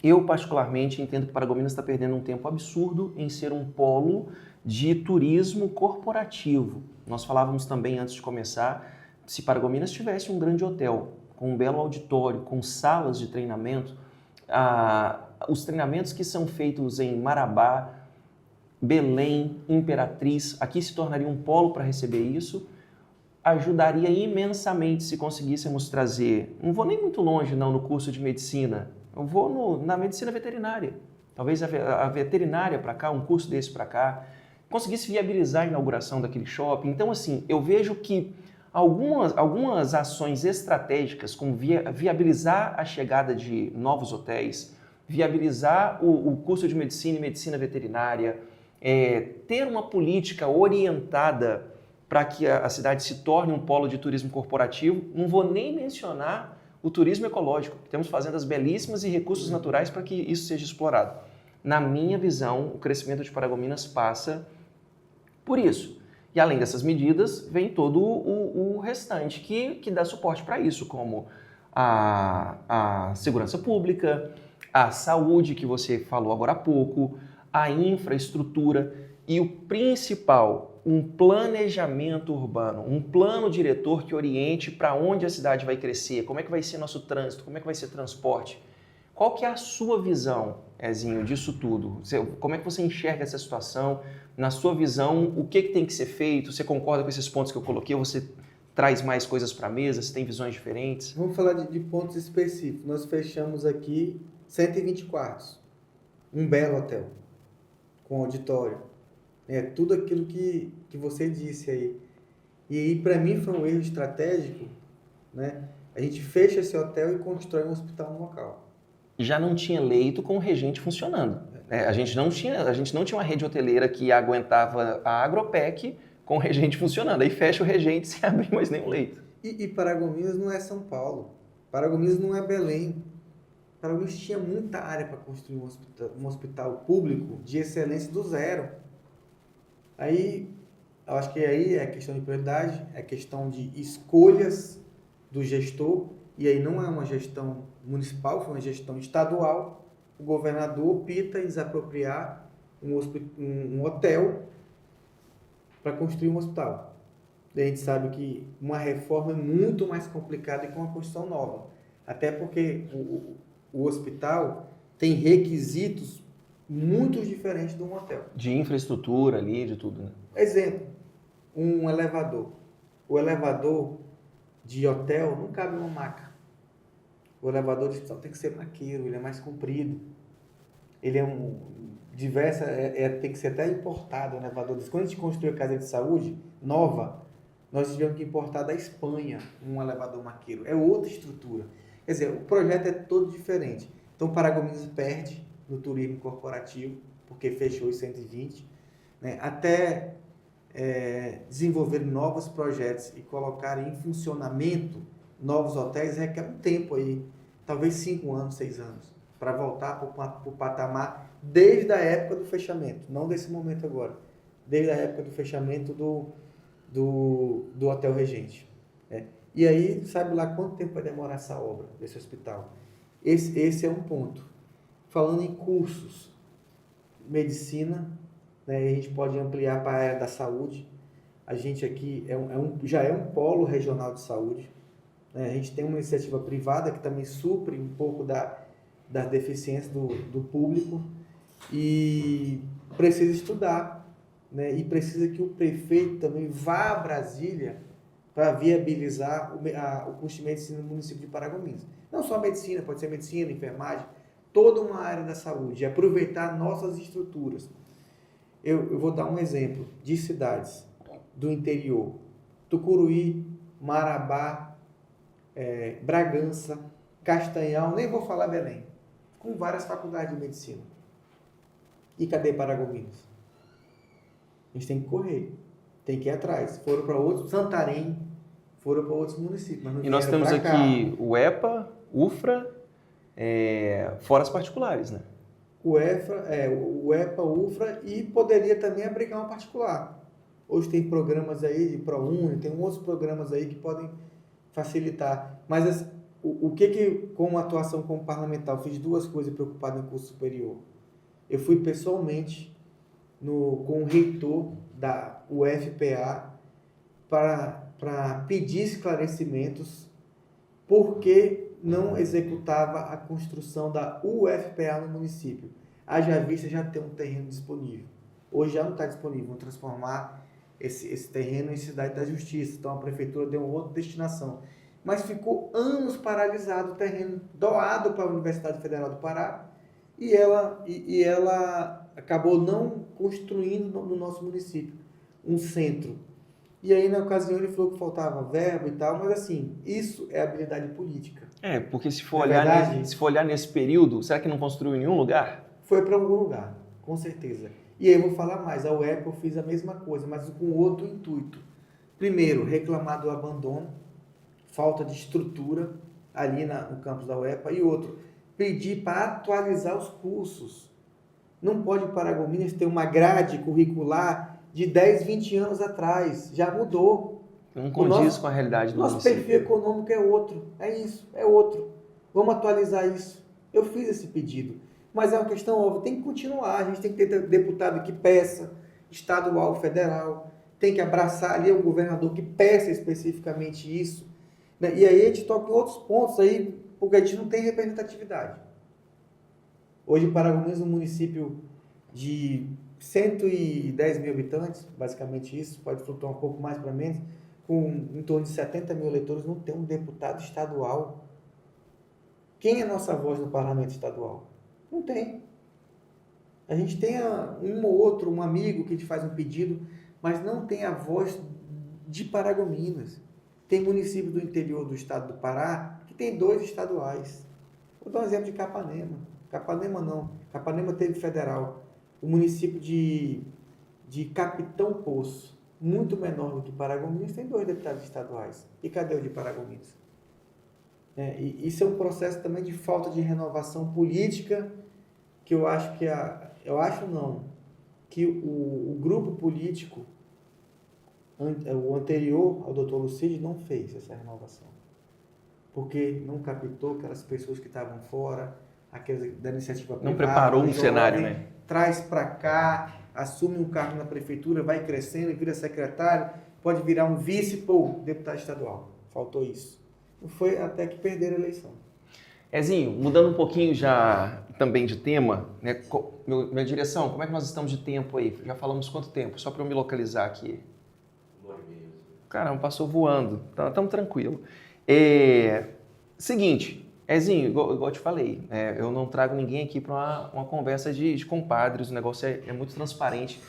Eu, particularmente, entendo que Paragominas está perdendo um tempo absurdo em ser um polo de turismo corporativo. Nós falávamos também, antes de começar, se Paragominas tivesse um grande hotel, com um belo auditório, com salas de treinamento, os treinamentos que são feitos em Marabá, Belém, Imperatriz, aqui se tornaria um polo para receber isso, ajudaria imensamente se conseguíssemos trazer, não vou nem muito longe não no curso de medicina, eu vou na medicina veterinária, talvez a veterinária para cá, um curso desse para cá, conseguisse viabilizar a inauguração daquele shopping. Então assim, eu vejo que algumas ações estratégicas, como viabilizar a chegada de novos hotéis, viabilizar o curso de medicina e medicina veterinária, ter uma política orientada para que a cidade se torne um polo de turismo corporativo. Não vou nem mencionar o turismo ecológico. Temos fazendas belíssimas e recursos naturais para que isso seja explorado. Na minha visão, o crescimento de Paragominas passa por isso. E além dessas medidas, vem todo o restante que dá suporte para isso, como a segurança pública, a saúde, que você falou agora há pouco, a infraestrutura e o principal, um planejamento urbano, um plano diretor que oriente para onde a cidade vai crescer, como é que vai ser nosso trânsito, como é que vai ser transporte. Qual que é a sua visão, Ezinho, disso tudo? Como é que você enxerga essa situação? Na sua visão, o que tem que ser feito? Você concorda com esses pontos que eu coloquei? Ou você traz mais coisas para a mesa? Você tem visões diferentes? Vamos falar de pontos específicos. Nós fechamos aqui 120 quartos. Um belo hotel, com auditório. Tudo aquilo que você disse aí. E aí, para mim, foi um erro estratégico, né? A gente fecha esse hotel e constrói um hospital no local. Já não tinha leito com o regente funcionando. A gente não tinha uma rede hoteleira que aguentava a Agropec com o regente funcionando. Aí fecha o regente sem abrir mais nenhum leito. E Paragominas não é São Paulo. Paragominas não é Belém. Paragominas tinha muita área para construir um hospital público de excelência do zero. Aí, eu acho que aí é questão de prioridade, é questão de escolhas do gestor, e aí não é uma gestão municipal, foi uma gestão estadual. O governador opta em desapropriar um hotel para construir um hospital. E a gente sabe que uma reforma é muito mais complicada que uma construção nova. Até porque o hospital tem requisitos muito diferentes de um hotel. De infraestrutura ali, de tudo, né? Exemplo, um elevador. O elevador de hotel não cabe uma maca. O elevador de hospital tem que ser maqueiro, ele é mais comprido. Ele é tem que ser até importado o elevador. Quando a gente construiu a casa de saúde nova, nós tivemos que importar da Espanha um elevador maqueiro. É outra estrutura. Quer dizer, o projeto é todo diferente. Então, Paragominas perde no turismo corporativo, porque fechou os 120, né? Até desenvolver novos projetos e colocar em funcionamento novos hotéis requer um tempo aí, talvez 5 anos, 6 anos, para voltar para o patamar desde a época do fechamento, não desse momento agora, desde a época do fechamento do Hotel Regente. Né? E aí, sabe lá quanto tempo vai demorar essa obra desse hospital? Esse é um ponto. Falando em cursos, medicina, né, a gente pode ampliar para a área da saúde. A gente aqui já é um polo regional de saúde. Né? A gente tem uma iniciativa privada que também supre um pouco das deficiências do público e precisa estudar, né? E precisa que o prefeito também vá a Brasília para viabilizar o curso de medicina no município de Paragominas. Não só a medicina, pode ser medicina, enfermagem, toda uma área da saúde, e aproveitar nossas estruturas. Eu vou dar um exemplo de cidades do interior: Tucuruí, Marabá, Bragança, Castanhal, nem vou falar Belém, com várias faculdades de medicina. E cadê Paragominas? A gente tem que correr, tem que ir atrás. Foram para outros, Santarém, foram para outros municípios. Mas não E nós temos aqui cá. o EPA, UFRA, fora as particulares, né? O EPA, UFRA, e poderia também abrigar um particular. Hoje tem programas aí de ProUni, tem outros programas aí que podem facilitar. Mas o que como atuação como parlamentar, eu fiz 2 coisas preocupado em curso superior. Eu fui pessoalmente com o reitor da UFPA para pedir esclarecimentos porque não executava a construção da UFPA no município. Haja vista já ter um terreno disponível. Hoje já não está disponível, vão transformar esse terreno em Cidade da Justiça. Então a prefeitura deu uma outra destinação. Mas ficou anos paralisado o terreno, doado para a Universidade Federal do Pará, e ela acabou não construindo no nosso município um centro. E aí, na ocasião, ele falou que faltava verba e tal, mas assim, isso é habilidade política. Porque se for olhar nesse período, será que não construiu em nenhum lugar? Foi para algum lugar, com certeza. E aí eu vou falar mais, a UEPA eu fiz a mesma coisa, mas com outro intuito. Primeiro, reclamar do abandono, falta de estrutura ali no campus da UEPA, e outro, pedir para atualizar os cursos. Não pode Paragominas ter uma grade curricular de 10, 20 anos atrás. Já mudou. Não condiz com a realidade do município. Nosso perfil econômico é outro. É isso, é outro. Vamos atualizar isso. Eu fiz esse pedido. Mas é uma questão óbvia. Tem que continuar. A gente tem que ter deputado que peça, estadual, federal. Tem que abraçar ali o governador que peça especificamente isso. E aí a gente toca em outros pontos aí, porque a gente não tem representatividade. Hoje, Paragominas é um município de 110 mil habitantes, basicamente isso, pode flutuar um pouco mais para menos, com em torno de 70 mil eleitores, não tem um deputado estadual. Quem é nossa voz no parlamento estadual? Não tem. A gente tem um ou outro, um amigo que a gente faz um pedido, mas não tem a voz de Paragominas. Tem município do interior do estado do Pará que tem 2 estaduais. Vou dar um exemplo de Capanema. Capanema não. Capanema teve federal. O município de Capitão Poço, muito menor do que Paragominas, tem 2 deputados estaduais. E cadê o de Paragominas? E isso é um processo também de falta de renovação política, que eu acho que que o grupo político, o anterior ao Dr. Lucídio, não fez essa renovação. Porque não captou aquelas pessoas que estavam fora, aqueles da iniciativa privada. Não preparou um cenário, né? Traz para cá, assume um cargo na prefeitura, vai crescendo, vira secretário, pode virar um vice, deputado estadual. Faltou isso. Foi até que perderam a eleição. Ezinho, mudando um pouquinho já também de tema, né? Minha direção, como é que nós estamos de tempo aí? Já falamos quanto tempo? Só para eu me localizar aqui. Caramba, passou voando. Estamos tranquilo. Seguinte, Ezinho, igual eu te falei, eu não trago ninguém aqui para uma conversa de compadres, o negócio é muito transparente.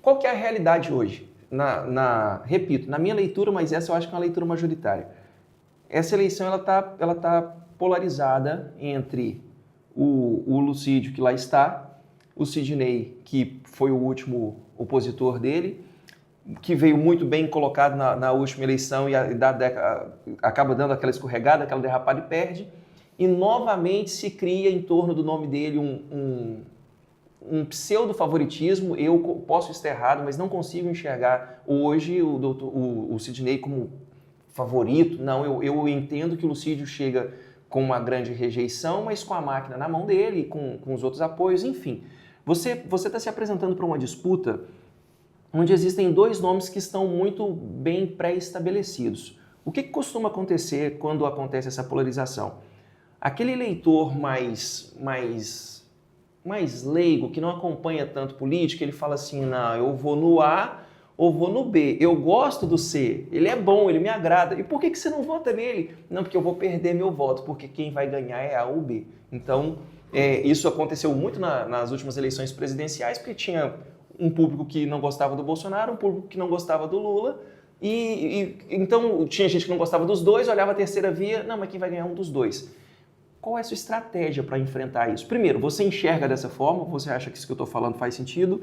Qual que é a realidade hoje? Repito, na minha leitura, mas essa eu acho que é uma leitura majoritária. Essa eleição ela tá polarizada entre o Lucídio, que lá está, o Sidney, que foi o último opositor dele, que veio muito bem colocado na última eleição e acaba dando aquela escorregada, aquela derrapada e perde. E novamente se cria em torno do nome dele um pseudo-favoritismo. Eu posso estar errado, mas não consigo enxergar hoje o Sidney como favorito. Não, eu entendo que o Lucídio chega com uma grande rejeição, mas com a máquina na mão dele, com os outros apoios, enfim. Você está se apresentando para uma disputa onde existem dois nomes que estão muito bem pré-estabelecidos. O que costuma acontecer quando acontece essa polarização? Aquele eleitor mais leigo, que não acompanha tanto política, ele fala assim, não, eu vou no A ou vou no B. Eu gosto do C, ele é bom, ele me agrada. E por que você não vota nele? Não, porque eu vou perder meu voto, porque quem vai ganhar é A ou B. Então, isso aconteceu muito nas últimas eleições presidenciais, porque tinha um público que não gostava do Bolsonaro, um público que não gostava do Lula, então tinha gente que não gostava dos dois, olhava a terceira via, não, mas quem vai ganhar um dos dois? Qual é a sua estratégia para enfrentar isso? Primeiro, você enxerga dessa forma? Você acha que isso que eu estou falando faz sentido?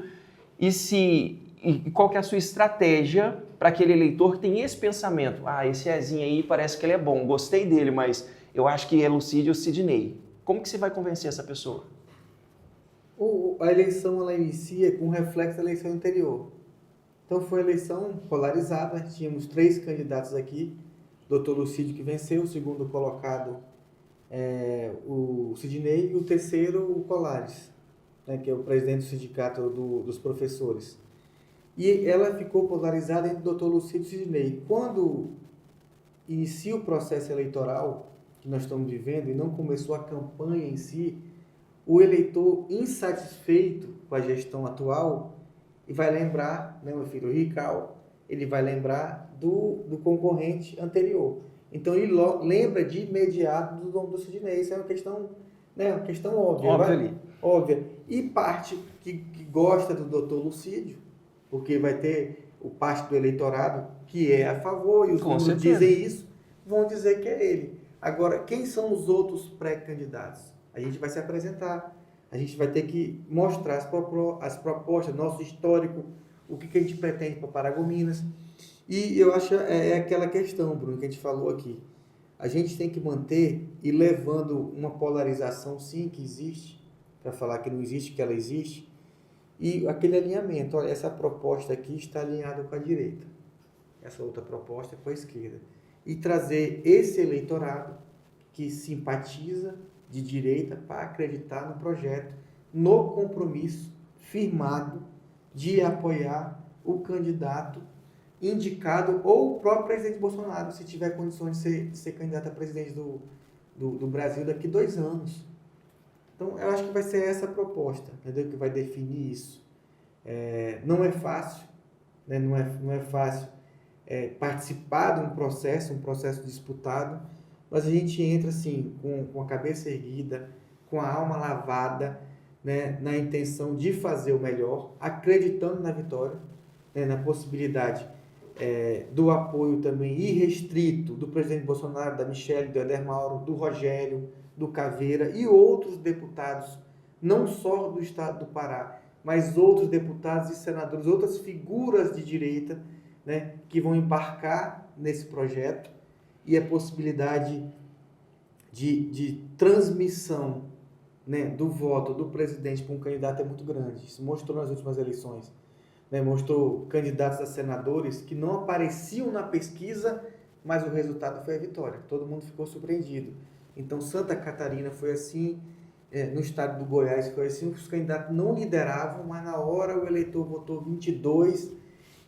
E qual que é a sua estratégia para aquele eleitor que tem esse pensamento? Ah, esse Ezinho aí parece que ele é bom, gostei dele, mas eu acho que é Lucídio ou Sidney. Como que você vai convencer essa pessoa? A eleição ela inicia com reflexo da eleição anterior. Então foi uma eleição polarizada, tínhamos 3 candidatos aqui, o Dr. Lucídio que venceu, o segundo colocado o Sidney e o terceiro o Colares, né, que é o presidente do sindicato dos professores. E ela ficou polarizada entre o Dr. Lucídio e o Sidney. Quando inicia o processo eleitoral que nós estamos vivendo e não começou a campanha em si, o eleitor insatisfeito com a gestão atual e vai lembrar, né, meu filho, o Rical, ele vai lembrar do concorrente anterior. Então ele lembra de imediato do nome do Sidney. Isso é uma questão, né, uma questão óbvia. Óbvia. E parte que gosta do Dr. Lucídio, porque vai ter parte do eleitorado que é a favor, e os números dizem isso, vão dizer que é ele. Agora, quem são os outros pré-candidatos? A gente vai se apresentar, a gente vai ter que mostrar as propostas, nosso histórico, o que a gente pretende para Paragominas. E eu acho aquela questão, Bruno, que a gente falou aqui. A gente tem que manter e levando uma polarização, sim, que existe, para falar que não existe, que ela existe, e aquele alinhamento. Olha, essa proposta aqui está alinhada com a direita, essa outra proposta é com a esquerda. E trazer esse eleitorado que simpatiza de direita para acreditar no projeto, no compromisso firmado de apoiar o candidato indicado ou o próprio presidente Bolsonaro, se tiver condições de ser candidato a presidente do Brasil daqui a 2 anos. Então, eu acho que vai ser essa a proposta, entendeu? Que vai definir isso. Não é fácil, né? Não é fácil participar de um processo disputado, mas a gente entra assim, com a cabeça erguida, com a alma lavada, né? Na intenção de fazer o melhor, acreditando na vitória, né? Na possibilidade do apoio também irrestrito do presidente Bolsonaro, da Michelle, do Éder Mauro, do Rogério, do Caveira e outros deputados, não só do estado do Pará, mas outros deputados e senadores, outras figuras de direita, né, que vão embarcar nesse projeto, e a possibilidade de transmissão, né, do voto do presidente para um candidato é muito grande. Isso mostrou nas últimas eleições. Né, mostrou candidatos a senadores que não apareciam na pesquisa, mas o resultado foi a vitória. Todo mundo ficou surpreendido. Então, Santa Catarina foi assim, no estado do Goiás foi assim, os candidatos não lideravam, mas na hora o eleitor votou 22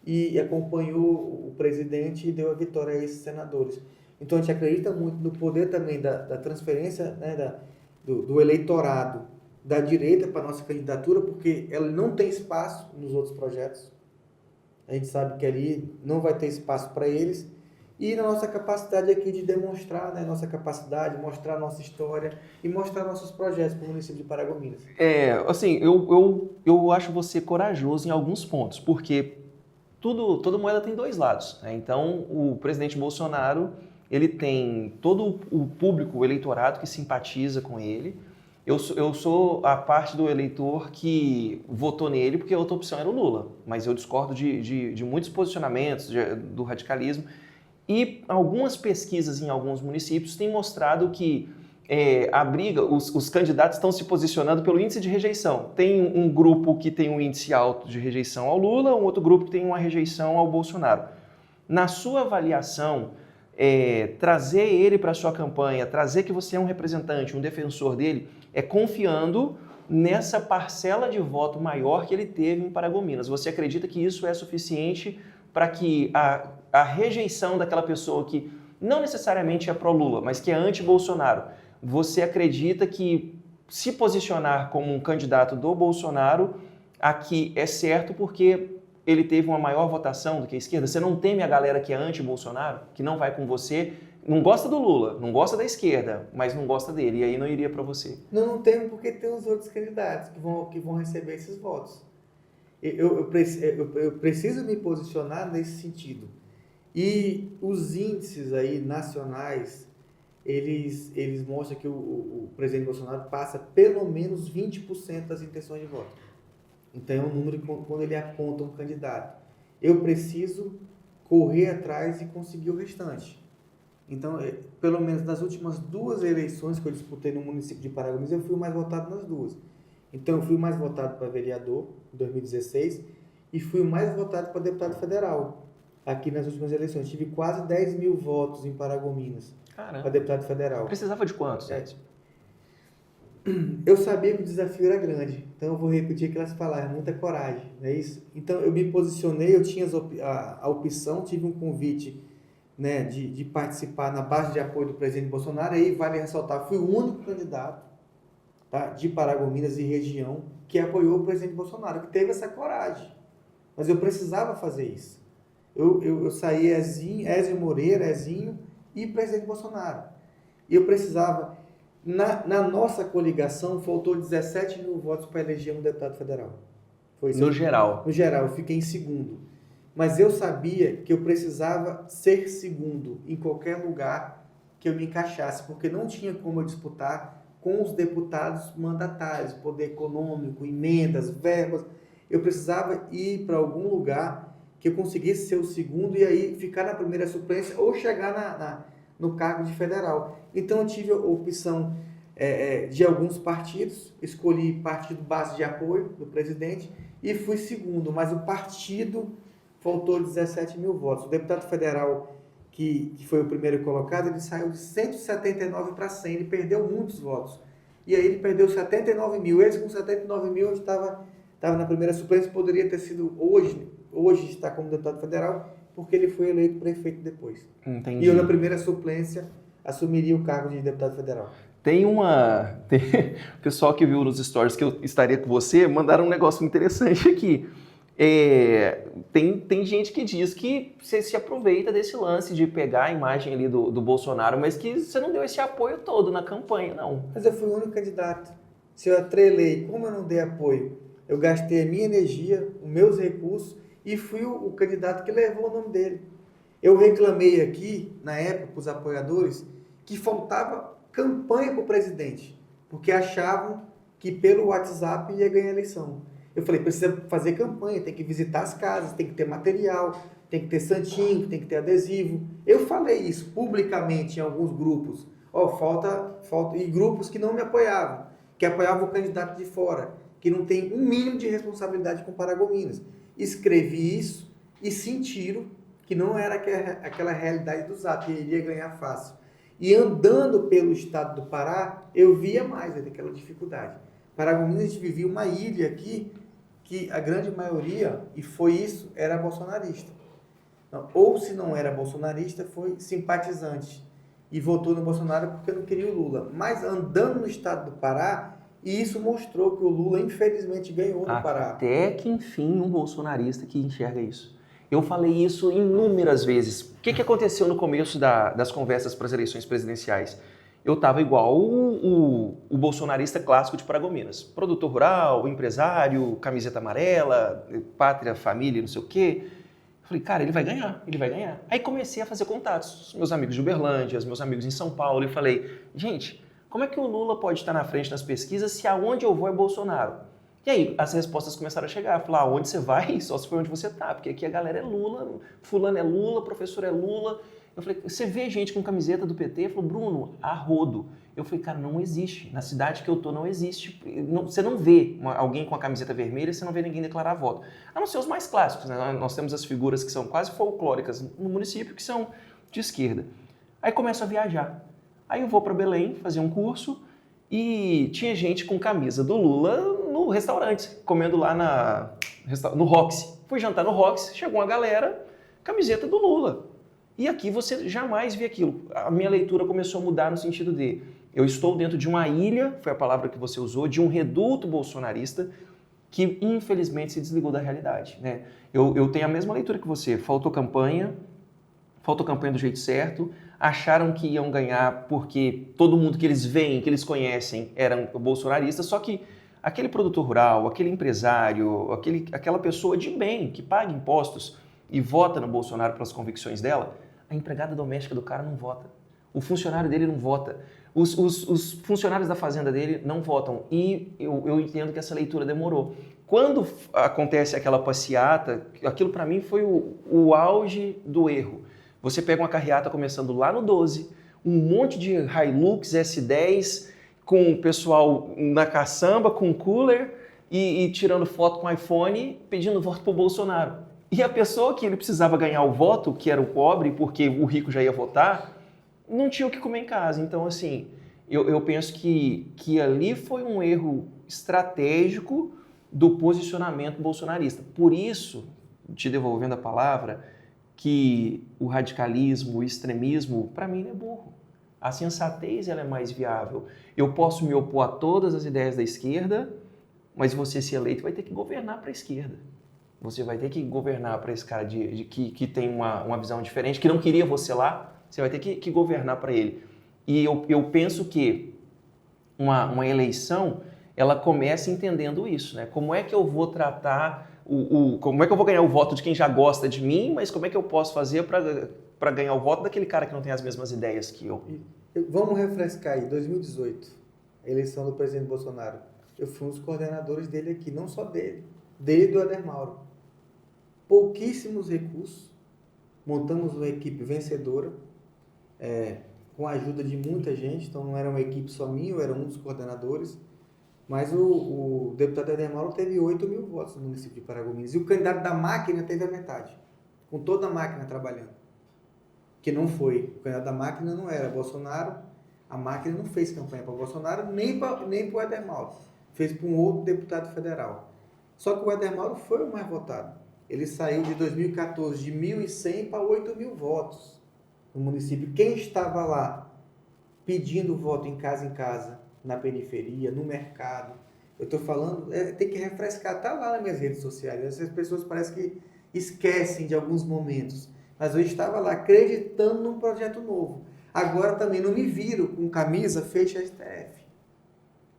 e acompanhou o presidente e deu a vitória a esses senadores. Então, a gente acredita muito no poder também da transferência, né, do eleitorado da direita para a nossa candidatura, porque ela não tem espaço nos outros projetos. A gente sabe que ali não vai ter espaço para eles. E na nossa capacidade aqui de demonstrar, né, nossa capacidade, mostrar a nossa história e mostrar nossos projetos para o município de Paragominas. Assim, eu acho você corajoso em alguns pontos, porque toda moeda tem dois lados, né? Então, o presidente Bolsonaro, ele tem todo o público, o eleitorado que simpatiza com ele. Eu sou a parte do eleitor que votou nele porque a outra opção era o Lula, mas eu discordo de muitos posicionamentos do radicalismo. E algumas pesquisas em alguns municípios têm mostrado que a briga, os candidatos estão se posicionando pelo índice de rejeição. Tem um grupo que tem um índice alto de rejeição ao Lula, um outro grupo que tem uma rejeição ao Bolsonaro. Na sua avaliação, trazer ele para a sua campanha, trazer que você é um representante, um defensor dele, confiando nessa parcela de voto maior que ele teve em Paragominas. Você acredita que isso é suficiente para que a rejeição daquela pessoa que não necessariamente é pró-Lula, mas que é anti-Bolsonaro, você acredita que se posicionar como um candidato do Bolsonaro aqui é certo porque ele teve uma maior votação do que a esquerda? Você não teme a galera que é anti-Bolsonaro, que não vai com você, não gosta do Lula, não gosta da esquerda, mas não gosta dele, e aí não iria para você? Não temo porque tem os outros candidatos que vão receber esses votos. Eu preciso me posicionar nesse sentido. E os índices aí nacionais, eles mostram que o presidente Bolsonaro passa pelo menos 20% das intenções de voto. Então é um número quando ele aponta um candidato. Eu preciso correr atrás e conseguir o restante. Então, pelo menos nas últimas 2 eleições que eu disputei no município de Paragominas, eu fui o mais votado nas 2. Então, eu fui o mais votado para vereador em 2016 e fui o mais votado para deputado federal aqui nas últimas eleições. Tive quase 10 mil votos em Paragominas para deputado federal. Precisava de quantos? Eu sabia que o desafio era grande, então eu vou repetir aquelas palavras, muita coragem, não é isso? Então, eu me posicionei, eu tinha a opção, tive um convite, né, de participar na base de apoio do presidente Bolsonaro. Aí vale ressaltar, fui o único candidato, tá, de Paragominas e região que apoiou o presidente Bolsonaro, que teve essa coragem. Mas eu precisava fazer isso. Eu saí Ézio Moreira, Ezinho e presidente Bolsonaro. E eu precisava... Na nossa coligação, faltou 17 mil votos para eleger um deputado federal. Foi isso. No geral? No geral, eu fiquei em segundo. Mas eu sabia que eu precisava ser segundo em qualquer lugar que eu me encaixasse, porque não tinha como eu disputar com os deputados mandatários, poder econômico, emendas, verbas. Eu precisava ir para algum lugar que eu conseguisse ser o segundo e aí ficar na primeira suplência ou chegar no cargo de federal. Então eu tive a opção de alguns partidos, escolhi partido base de apoio do presidente e fui segundo, mas o partido faltou 17 mil votos. O deputado federal, que foi o primeiro colocado, ele saiu de 179 para 100, ele perdeu muitos votos. E aí ele perdeu 79 mil. Eles com 79 mil, onde estava na primeira suplência, poderia ter sido hoje está como deputado federal, porque ele foi eleito prefeito depois. Entendi. E eu, na primeira suplência, assumiria o cargo de deputado federal. O pessoal que viu nos stories que eu estaria com você, mandaram um negócio interessante aqui. Tem gente que diz que você se aproveita desse lance de pegar a imagem ali do Bolsonaro, mas que você não deu esse apoio todo na campanha, não. Mas eu fui o único candidato. Se eu atrelei, como eu não dei apoio, eu gastei a minha energia, os meus recursos e fui o candidato que levou o nome dele. Eu reclamei aqui, na época, para os apoiadores, que faltava campanha para o presidente, porque achavam que pelo WhatsApp ia ganhar a eleição. Eu falei, precisa fazer campanha, tem que visitar as casas, tem que ter material, tem que ter santinho, tem que ter adesivo. Eu falei isso publicamente em alguns grupos. Falta, e grupos que não me apoiavam, que apoiavam o candidato de fora, que não tem um mínimo de responsabilidade com Paragominas. Escrevi isso e sentiram que não era aquela realidade do Zap, que iria ganhar fácil. E andando pelo estado do Pará, eu via mais daquela dificuldade. Paragominas, a gente vivia uma ilha aqui, que a grande maioria, e foi isso, era bolsonarista. Ou se não era bolsonarista, foi simpatizante. E votou no Bolsonaro porque não queria o Lula. Mas andando no estado do Pará, e isso mostrou que o Lula, infelizmente, ganhou no Pará. Até que, enfim, um bolsonarista que enxerga isso. Eu falei isso inúmeras vezes. O que aconteceu no começo das conversas para as eleições presidenciais? Eu estava igual o bolsonarista clássico de Paragominas. Produtor rural, empresário, camiseta amarela, pátria, família, não sei o quê. Eu falei, cara, ele vai ganhar, ele vai ganhar. Aí comecei a fazer contatos, meus amigos de Uberlândia, meus amigos em São Paulo, e falei, gente, como é que o Lula pode estar na frente nas pesquisas se aonde eu vou é Bolsonaro? E aí as respostas começaram a chegar. Eu falei, onde você vai? Só se for onde você tá, porque aqui a galera é Lula, fulano é Lula, professor é Lula. Eu falei, você vê gente com camiseta do PT? Ele falou, Bruno, a rodo. Eu falei, cara, não existe. Na cidade que eu tô não existe. Você não vê alguém com a camiseta vermelha, você não vê ninguém declarar voto. A não ser os mais clássicos, né? Nós temos as figuras que são quase folclóricas no município, que são de esquerda. Aí começo a viajar. Aí eu vou para Belém fazer um curso e tinha gente com camisa do Lula no restaurante, comendo lá no Roxy. Fui jantar no Roxy, chegou uma galera, camiseta do Lula. E aqui você jamais vê aquilo. A minha leitura começou a mudar no sentido de eu estou dentro de uma ilha, foi a palavra que você usou, de um reduto bolsonarista que infelizmente se desligou da realidade, né? Eu tenho a mesma leitura que você. Faltou campanha do jeito certo, acharam que iam ganhar porque todo mundo que eles veem, que eles conhecem, eram bolsonaristas, só que aquele produtor rural, aquele empresário, aquela pessoa de bem que paga impostos e vota no Bolsonaro pelas convicções dela, a empregada doméstica do cara não vota. O funcionário dele não vota. Os funcionários da fazenda dele não votam. E eu entendo que essa leitura demorou. Quando acontece aquela passeata, aquilo para mim foi o auge do erro. Você pega uma carreata começando lá no 12, um monte de Hilux S10 com o pessoal na caçamba, com cooler e tirando foto com iPhone, pedindo voto pro Bolsonaro. E a pessoa que ele precisava ganhar o voto, que era o pobre, porque o rico já ia votar, não tinha o que comer em casa. Então, assim, eu penso que ali foi um erro estratégico do posicionamento bolsonarista. Por isso, te devolvendo a palavra, que o radicalismo, o extremismo, para mim, não é burro. A sensatez ela é mais viável. Eu posso me opor a todas as ideias da esquerda, mas você ser eleito vai ter que governar para a esquerda. Você vai ter que governar para esse cara que tem uma visão diferente, que não queria você lá, você vai ter que governar para ele. E eu penso que uma eleição, ela começa entendendo isso, né? Como é que eu vou tratar, como é que eu vou ganhar o voto de quem já gosta de mim, mas como é que eu posso fazer para ganhar o voto daquele cara que não tem as mesmas ideias que eu? Vamos refrescar aí, 2018, a eleição do presidente Bolsonaro. Eu fui um dos coordenadores dele aqui, não só dele e do Éder Mauro. Pouquíssimos recursos, montamos uma equipe vencedora, com a ajuda de muita gente, então não era uma equipe só minha, eu era um dos coordenadores, mas o deputado Éder Mauro teve 8 mil votos no município de Paragominas, e o candidato da máquina teve a metade, com toda a máquina trabalhando, que não foi, o candidato da máquina não era Bolsonaro, a máquina não fez campanha para Bolsonaro, nem para o Éder Mauro, fez para um outro deputado federal, só que o Éder Mauro foi o mais votado. Ele saiu de 2014 de 1.100 para 8 mil votos no município. Quem estava lá pedindo voto em casa, na periferia, no mercado, eu estou falando, tem que refrescar, está lá nas minhas redes sociais. Essas pessoas parecem que esquecem de alguns momentos, mas eu estava lá acreditando num projeto novo. Agora também não me viro com camisa fecha STF.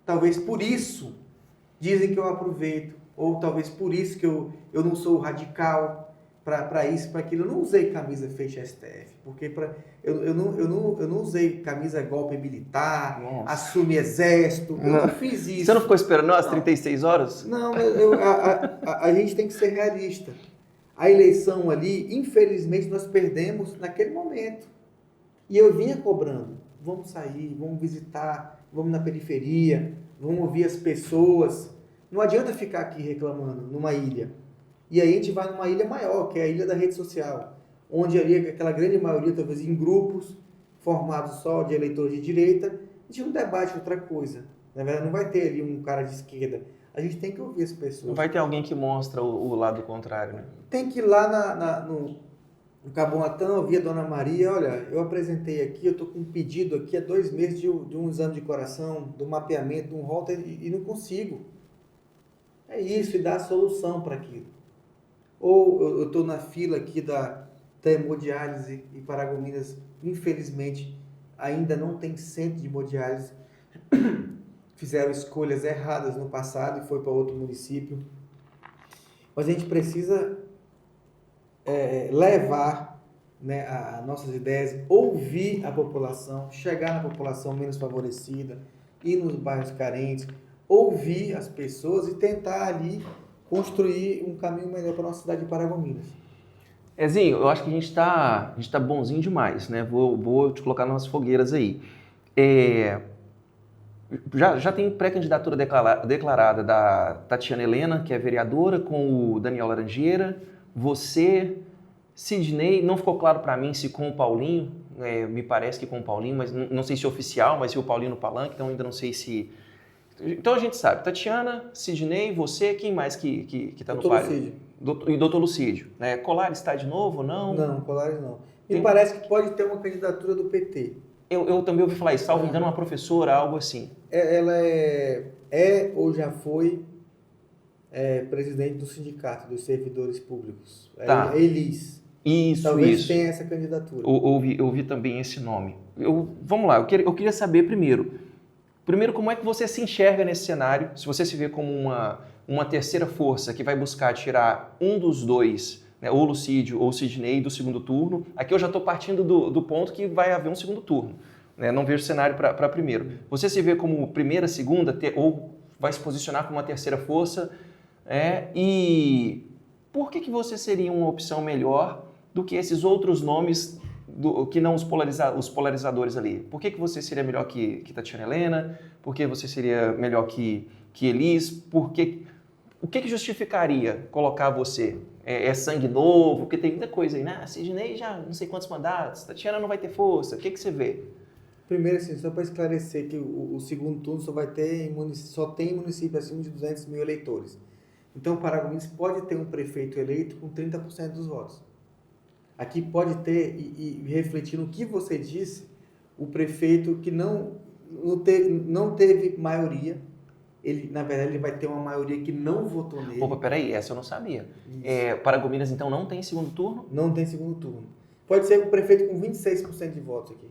Talvez por isso dizem que eu aproveito. Ou talvez por isso que eu não sou radical para isso, para aquilo. Eu não usei camisa fecha STF, porque eu não usei camisa golpe militar, Nossa. Assume exército, eu não fiz isso. Você não ficou esperando as 36 horas? Não, a gente tem que ser realista. A eleição ali, infelizmente, nós perdemos naquele momento. E eu vinha cobrando, vamos sair, vamos visitar, vamos na periferia, vamos ouvir as pessoas. Não adianta ficar aqui reclamando numa ilha. E aí a gente vai numa ilha maior, que é a ilha da rede social, onde ali aquela grande maioria, talvez em grupos, formados só de eleitores de direita, a gente não debate outra coisa. Na verdade, não vai ter ali um cara de esquerda. A gente tem que ouvir as pessoas. Não vai ter alguém que mostra o lado contrário, né? Tem que ir lá no Caboatã, ouvir a Dona Maria, olha, eu apresentei aqui, eu estou com um pedido aqui há 2 meses de um exame de coração, do mapeamento, de um holter, e não consigo. É isso, e dar a solução para aquilo. ou eu estou na fila aqui da hemodiálise e Paragominas, infelizmente, ainda não tem centro de hemodiálise, fizeram escolhas erradas no passado e foi para outro município. Mas a gente precisa levar, né, as nossas ideias, ouvir a população, chegar na população menos favorecida, ir nos bairros carentes, ouvir as pessoas e tentar ali construir um caminho melhor para a nossa cidade de Paragominas. Ezinho, eu acho que a gente tá bonzinho demais, né? Vou te colocar nas fogueiras aí. Já tem pré-candidatura declarada da Tatiana Helena, que é vereadora, com o Daniel Laranjeira, você, Sidney, não ficou claro para mim se com o Paulinho, me parece que com o Paulinho, mas não sei se oficial, mas se o Paulinho no palanque, então ainda não sei se... Então a gente sabe, Tatiana, Sidney, você, quem mais que está no páreo? E Dr. Lucídio. Né? Colares está de novo ou não? Não, Colares não. Me parece que pode ter uma candidatura do PT. Eu também ouvi falar isso, salvo engano, uma professora, algo assim. Ela ou já foi presidente do Sindicato dos Servidores Públicos. Tá. Elis. Isso, Talvez isso. tenha essa candidatura. Ouvi também esse nome. Vamos lá, eu queria saber primeiro, como é que você se enxerga nesse cenário, se você se vê como uma terceira força que vai buscar tirar um dos dois, né, ou Lucídio ou Sidney do segundo turno. Aqui eu já estou partindo do ponto que vai haver um segundo turno. Né, não vejo cenário para primeiro. Você se vê como primeira, segunda, ou vai se posicionar como uma terceira força? E por que você seria uma opção melhor do que esses outros nomes que não os polarizadores ali? Por que você seria melhor que Tatiana Helena? Por que você seria melhor que Elis? O que justificaria colocar você? É sangue novo? Porque tem muita coisa aí, né? Sidney já não sei quantos mandatos, Tatiana não vai ter força. O que você vê? Primeiro, assim, só para esclarecer que o segundo turno só tem município acima de 200 mil eleitores. Então, Paragominas pode ter um prefeito eleito com 30% dos votos. Aqui pode ter, e refletindo o que você disse, o prefeito que não teve maioria, na verdade, ele vai ter uma maioria que não votou nele. Opa, peraí, essa eu não sabia. Paragominas, então, não tem segundo turno? Não tem segundo turno. Pode ser um prefeito com 26% de votos aqui.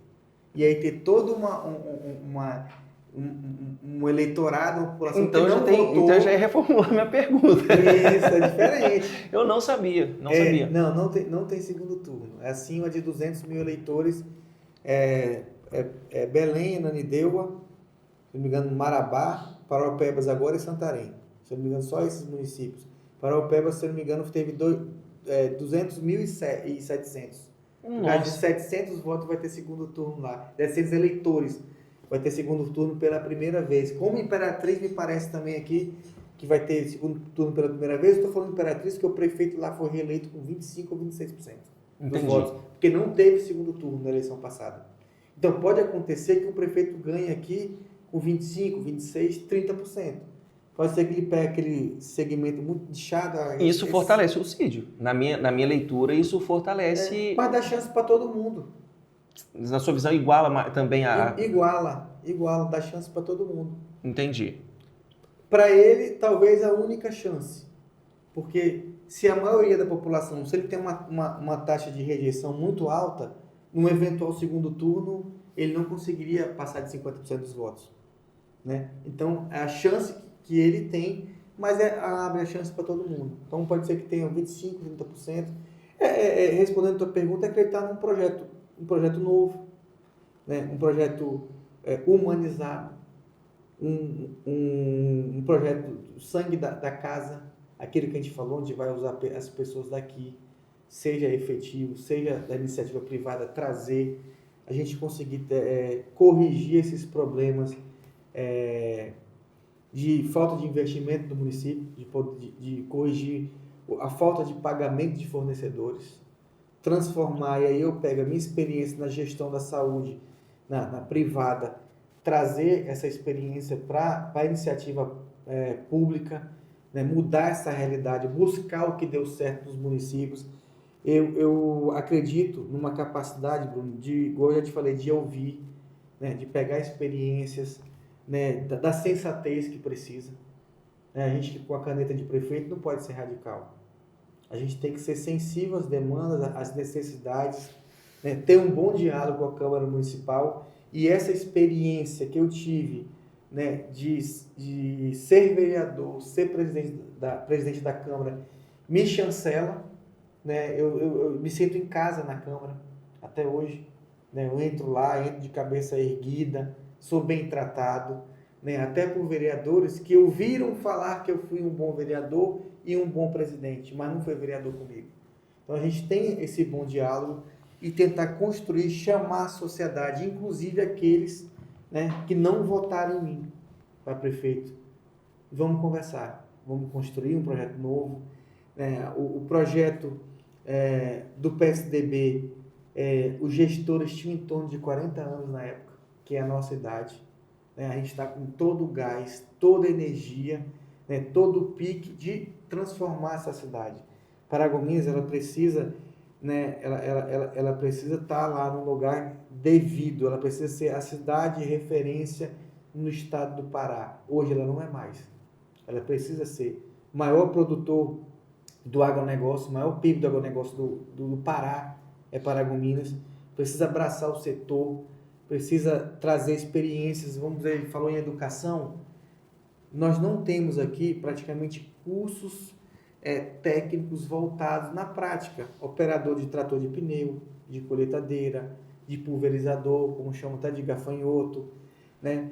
E aí ter todo um eleitorado, uma população então que não votou. Então eu já ia reformular minha pergunta. Isso, é diferente. Eu não sabia, sabia. Não tem segundo turno. É acima de 200 mil eleitores. Belém, Ananindeua, se não me engano, Marabá, Paraupebas agora e Santarém. Se não me engano, só esses municípios. Paraupebas, se não me engano, teve 200.700. Mais de 700 votos vai ter segundo turno lá. 700 eleitores vai ter segundo turno pela primeira vez. Como Imperatriz, me parece também aqui que vai ter segundo turno pela primeira vez. Eu estou falando Imperatriz porque o prefeito lá foi reeleito com 25% ou 26% dos votos. Porque não teve segundo turno na eleição passada. Então pode acontecer que o prefeito ganhe aqui com 25%, 26%, 30%. Pode ser que ele pegue aquele segmento muito inchado. Isso fortalece o Lucídio. Na minha leitura, isso fortalece... Mas dá chance para todo mundo. Na sua visão, iguala também a... Iguala, dá chance para todo mundo. Entendi. Para ele, talvez a única chance. Porque se a maioria da população, se ele tem uma taxa de rejeição muito alta, num eventual segundo turno, ele não conseguiria passar de 50% dos votos. Né? Então, a chance que ele tem, mas abre a chance para todo mundo. Então, pode ser que tenha 25%, 30%. Respondendo a tua pergunta, acreditar num projeto novo, né? Um projeto humanizado, um projeto sangue da casa, aquele que a gente falou, onde vai usar as pessoas daqui, seja efetivo, seja da iniciativa privada, trazer, a gente conseguir corrigir esses problemas de falta de investimento do município, de corrigir a falta de pagamento de fornecedores, transformar, e aí eu pego a minha experiência na gestão da saúde, na privada, trazer essa experiência para a iniciativa pública, né, mudar essa realidade, buscar o que deu certo nos municípios. Eu acredito numa capacidade, Bruno, igual eu já te falei, de ouvir, né, de pegar experiências, né, da sensatez que precisa. A gente, com a caneta de prefeito, não pode ser radical. A gente tem que ser sensível às demandas, às necessidades, né? Ter um bom diálogo com a Câmara Municipal. E essa experiência que eu tive, né, de ser vereador, ser presidente da Câmara, me chancela, né? Eu me sinto em casa na Câmara, até hoje. Né? Eu entro lá, entro de cabeça erguida, sou bem tratado, né? Até por vereadores que ouviram falar que eu fui um bom vereador e um bom presidente, mas não foi vereador comigo. Então a gente tem esse bom diálogo e tentar construir, chamar a sociedade, inclusive aqueles, né, que não votaram em mim para prefeito. Vamos conversar, vamos construir um projeto novo. Né? O projeto do PSDB, os gestores tinham em torno de 40 anos na época, que é a nossa idade. Né? A gente está com todo o gás, toda a energia, né, todo o pique de transformar essa cidade. Paragominas, ela precisa, né, ela precisa estar lá no lugar devido, ela precisa ser a cidade referência no estado do Pará. Hoje ela não é mais. Ela precisa ser o maior produtor do agronegócio, o maior PIB do agronegócio do Pará é Paragominas. Precisa abraçar o setor, precisa trazer experiências. Vamos dizer, ele falou em educação. Nós não temos aqui praticamente cursos técnicos voltados na prática. Operador de trator de pneu, de colheitadeira, de pulverizador, como chama até de gafanhoto, né?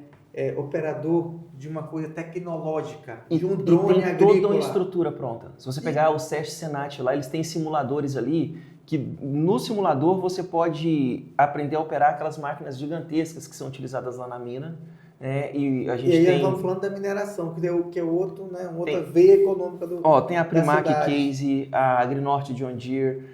Operador de uma coisa tecnológica, de um drone agrícola. E tem toda uma estrutura pronta. Se você pegar o SESC Senat lá, eles têm simuladores ali, que no simulador você pode aprender a operar aquelas máquinas gigantescas que são utilizadas lá na mina. E a gente aí tem... nós estamos falando da mineração, que é outro, né, uma outra veia econômica do tem a Primac Case, a Agrinorte John Deere,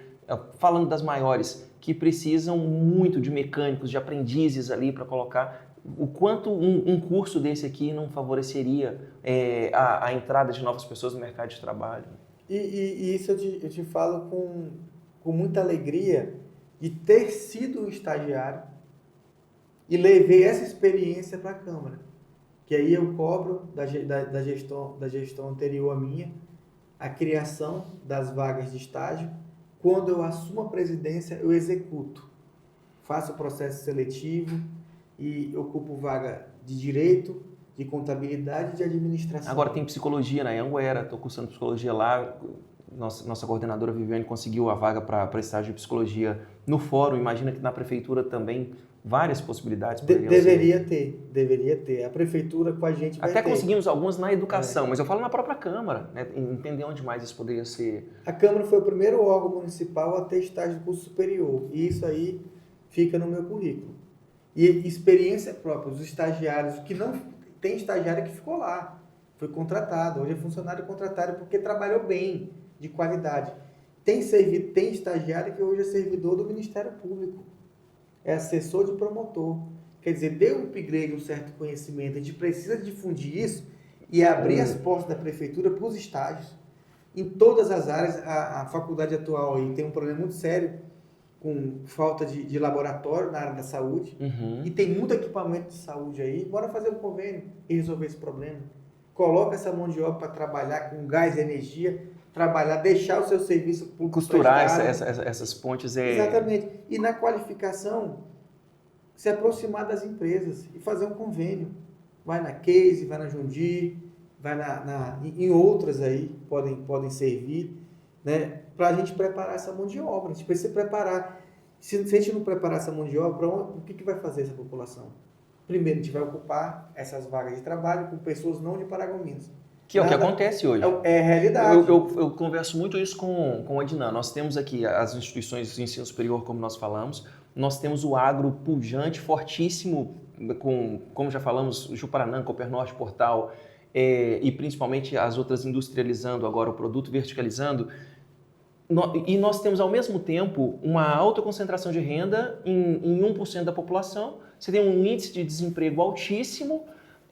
falando das maiores, que precisam muito de mecânicos, de aprendizes ali para colocar. O quanto um curso desse aqui não favoreceria a entrada de novas pessoas no mercado de trabalho? E isso eu te falo com muita alegria de ter sido um estagiário e levei essa experiência para a Câmara. Que aí eu cobro da gestão anterior à minha a criação das vagas de estágio. Quando eu assumo a presidência, eu executo. Faço o processo seletivo e ocupo vaga de direito, de contabilidade e de administração. Agora tem psicologia na Anhanguera, estou cursando psicologia lá. Nossa coordenadora Viviane conseguiu a vaga para estágio de psicologia no fórum. Imagina que na prefeitura também várias possibilidades. Deveria ter. A prefeitura com a gente vai Até ter. conseguimos algumas na educação, mas eu falo na própria Câmara, né? Entender onde mais isso poderia ser. A Câmara foi o primeiro órgão municipal a ter estágio de curso superior. E isso aí fica no meu currículo. E experiência própria, os estagiários, que não tem estagiário que ficou lá, foi contratado, hoje é funcionário contratado porque trabalhou bem, de qualidade. Tem estagiário que hoje é servidor do Ministério Público, é assessor de promotor. Quer dizer, deu um upgrade, um certo conhecimento. A gente precisa difundir isso e abrir as portas da prefeitura para os estágios. Em todas as áreas, a faculdade atual aí tem um problema muito sério com falta de laboratório na área da saúde. E tem muito equipamento de saúde aí. Bora fazer um convênio e resolver esse problema. Coloca essa mão de obra para trabalhar com gás e energia, trabalhar, deixar o seu serviço público costurar essas pontes. Exatamente. E na qualificação, se aproximar das empresas e fazer um convênio. Vai na Case, vai na John Deere, vai em outras aí, podem servir, né? Para a gente preparar essa mão de obra. A gente precisa preparar. Se a gente não preparar essa mão de obra, o que vai fazer essa população? Primeiro, a gente vai ocupar essas vagas de trabalho com pessoas não de Paragominas. Que é o que acontece hoje. É a realidade. Eu converso muito isso com o Adnan. Nós temos aqui as instituições de ensino superior, como nós falamos. Nós temos o agro pujante, fortíssimo, como já falamos, Juparanã, Copernorte, Portal, e principalmente as outras industrializando agora o produto, verticalizando. E nós temos, ao mesmo tempo, uma alta concentração de renda em 1% da população. Você tem um índice de desemprego altíssimo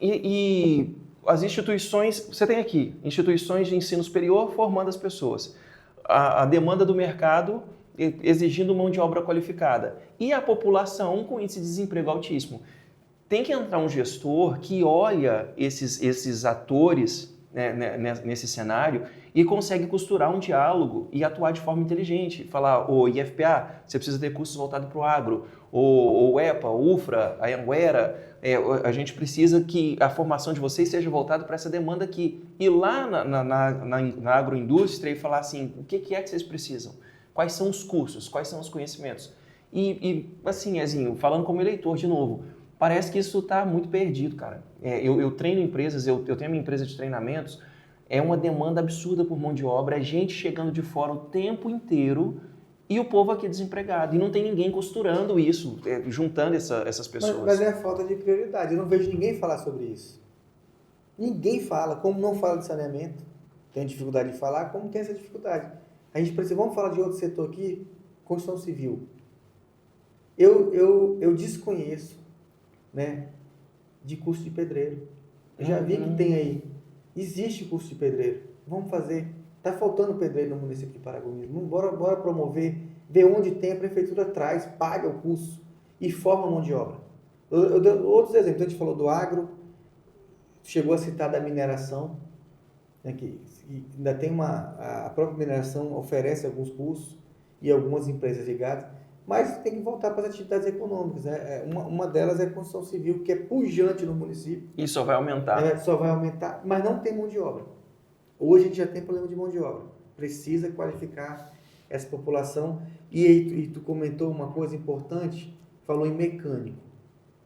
e as instituições... Você tem aqui instituições de ensino superior formando as pessoas. A demanda do mercado exigindo mão de obra qualificada. E a população com índice de desemprego altíssimo. Tem que entrar um gestor que olha esses atores nesse cenário e consegue costurar um diálogo e atuar de forma inteligente. Falar, o IFPA, você precisa ter cursos voltados para o agro, o EPA, o UFRA, a Anguera, a gente precisa que a formação de vocês seja voltada para essa demanda aqui. E lá na agroindústria e falar assim, o que é que vocês precisam? Quais são os cursos? Quais são os conhecimentos? E assim, Ezinho, falando como eleitor de novo, parece que isso está muito perdido, cara. Eu treino empresas, eu tenho a minha empresa de treinamentos, é uma demanda absurda por mão de obra, é gente chegando de fora o tempo inteiro e o povo aqui desempregado. E não tem ninguém costurando isso, juntando essas pessoas. Mas é a falta de prioridade. Eu não vejo ninguém falar sobre isso. Ninguém fala. Como não fala de saneamento, tem dificuldade de falar, como tem essa dificuldade. A gente precisa, vamos falar de outro setor aqui, construção civil. Eu desconheço, né, de curso de pedreiro. Eu já vi que tem aí. Existe curso de pedreiro. Vamos fazer. Está faltando pedreiro no município de Paragominas. Bora promover, ver onde tem, a prefeitura traz, paga o curso e forma mão de obra. Eu dei outros exemplos. A gente falou do agro, chegou a citar da mineração, né, que ainda tem a própria mineração oferece alguns cursos e algumas empresas ligadas, mas tem que voltar para as atividades econômicas. Né? Uma delas é a construção civil, que é pujante no município. E só vai aumentar. Só vai aumentar, mas não tem mão de obra. Hoje a gente já tem problema de mão de obra. Precisa qualificar essa população. E tu comentou uma coisa importante, falou em mecânico.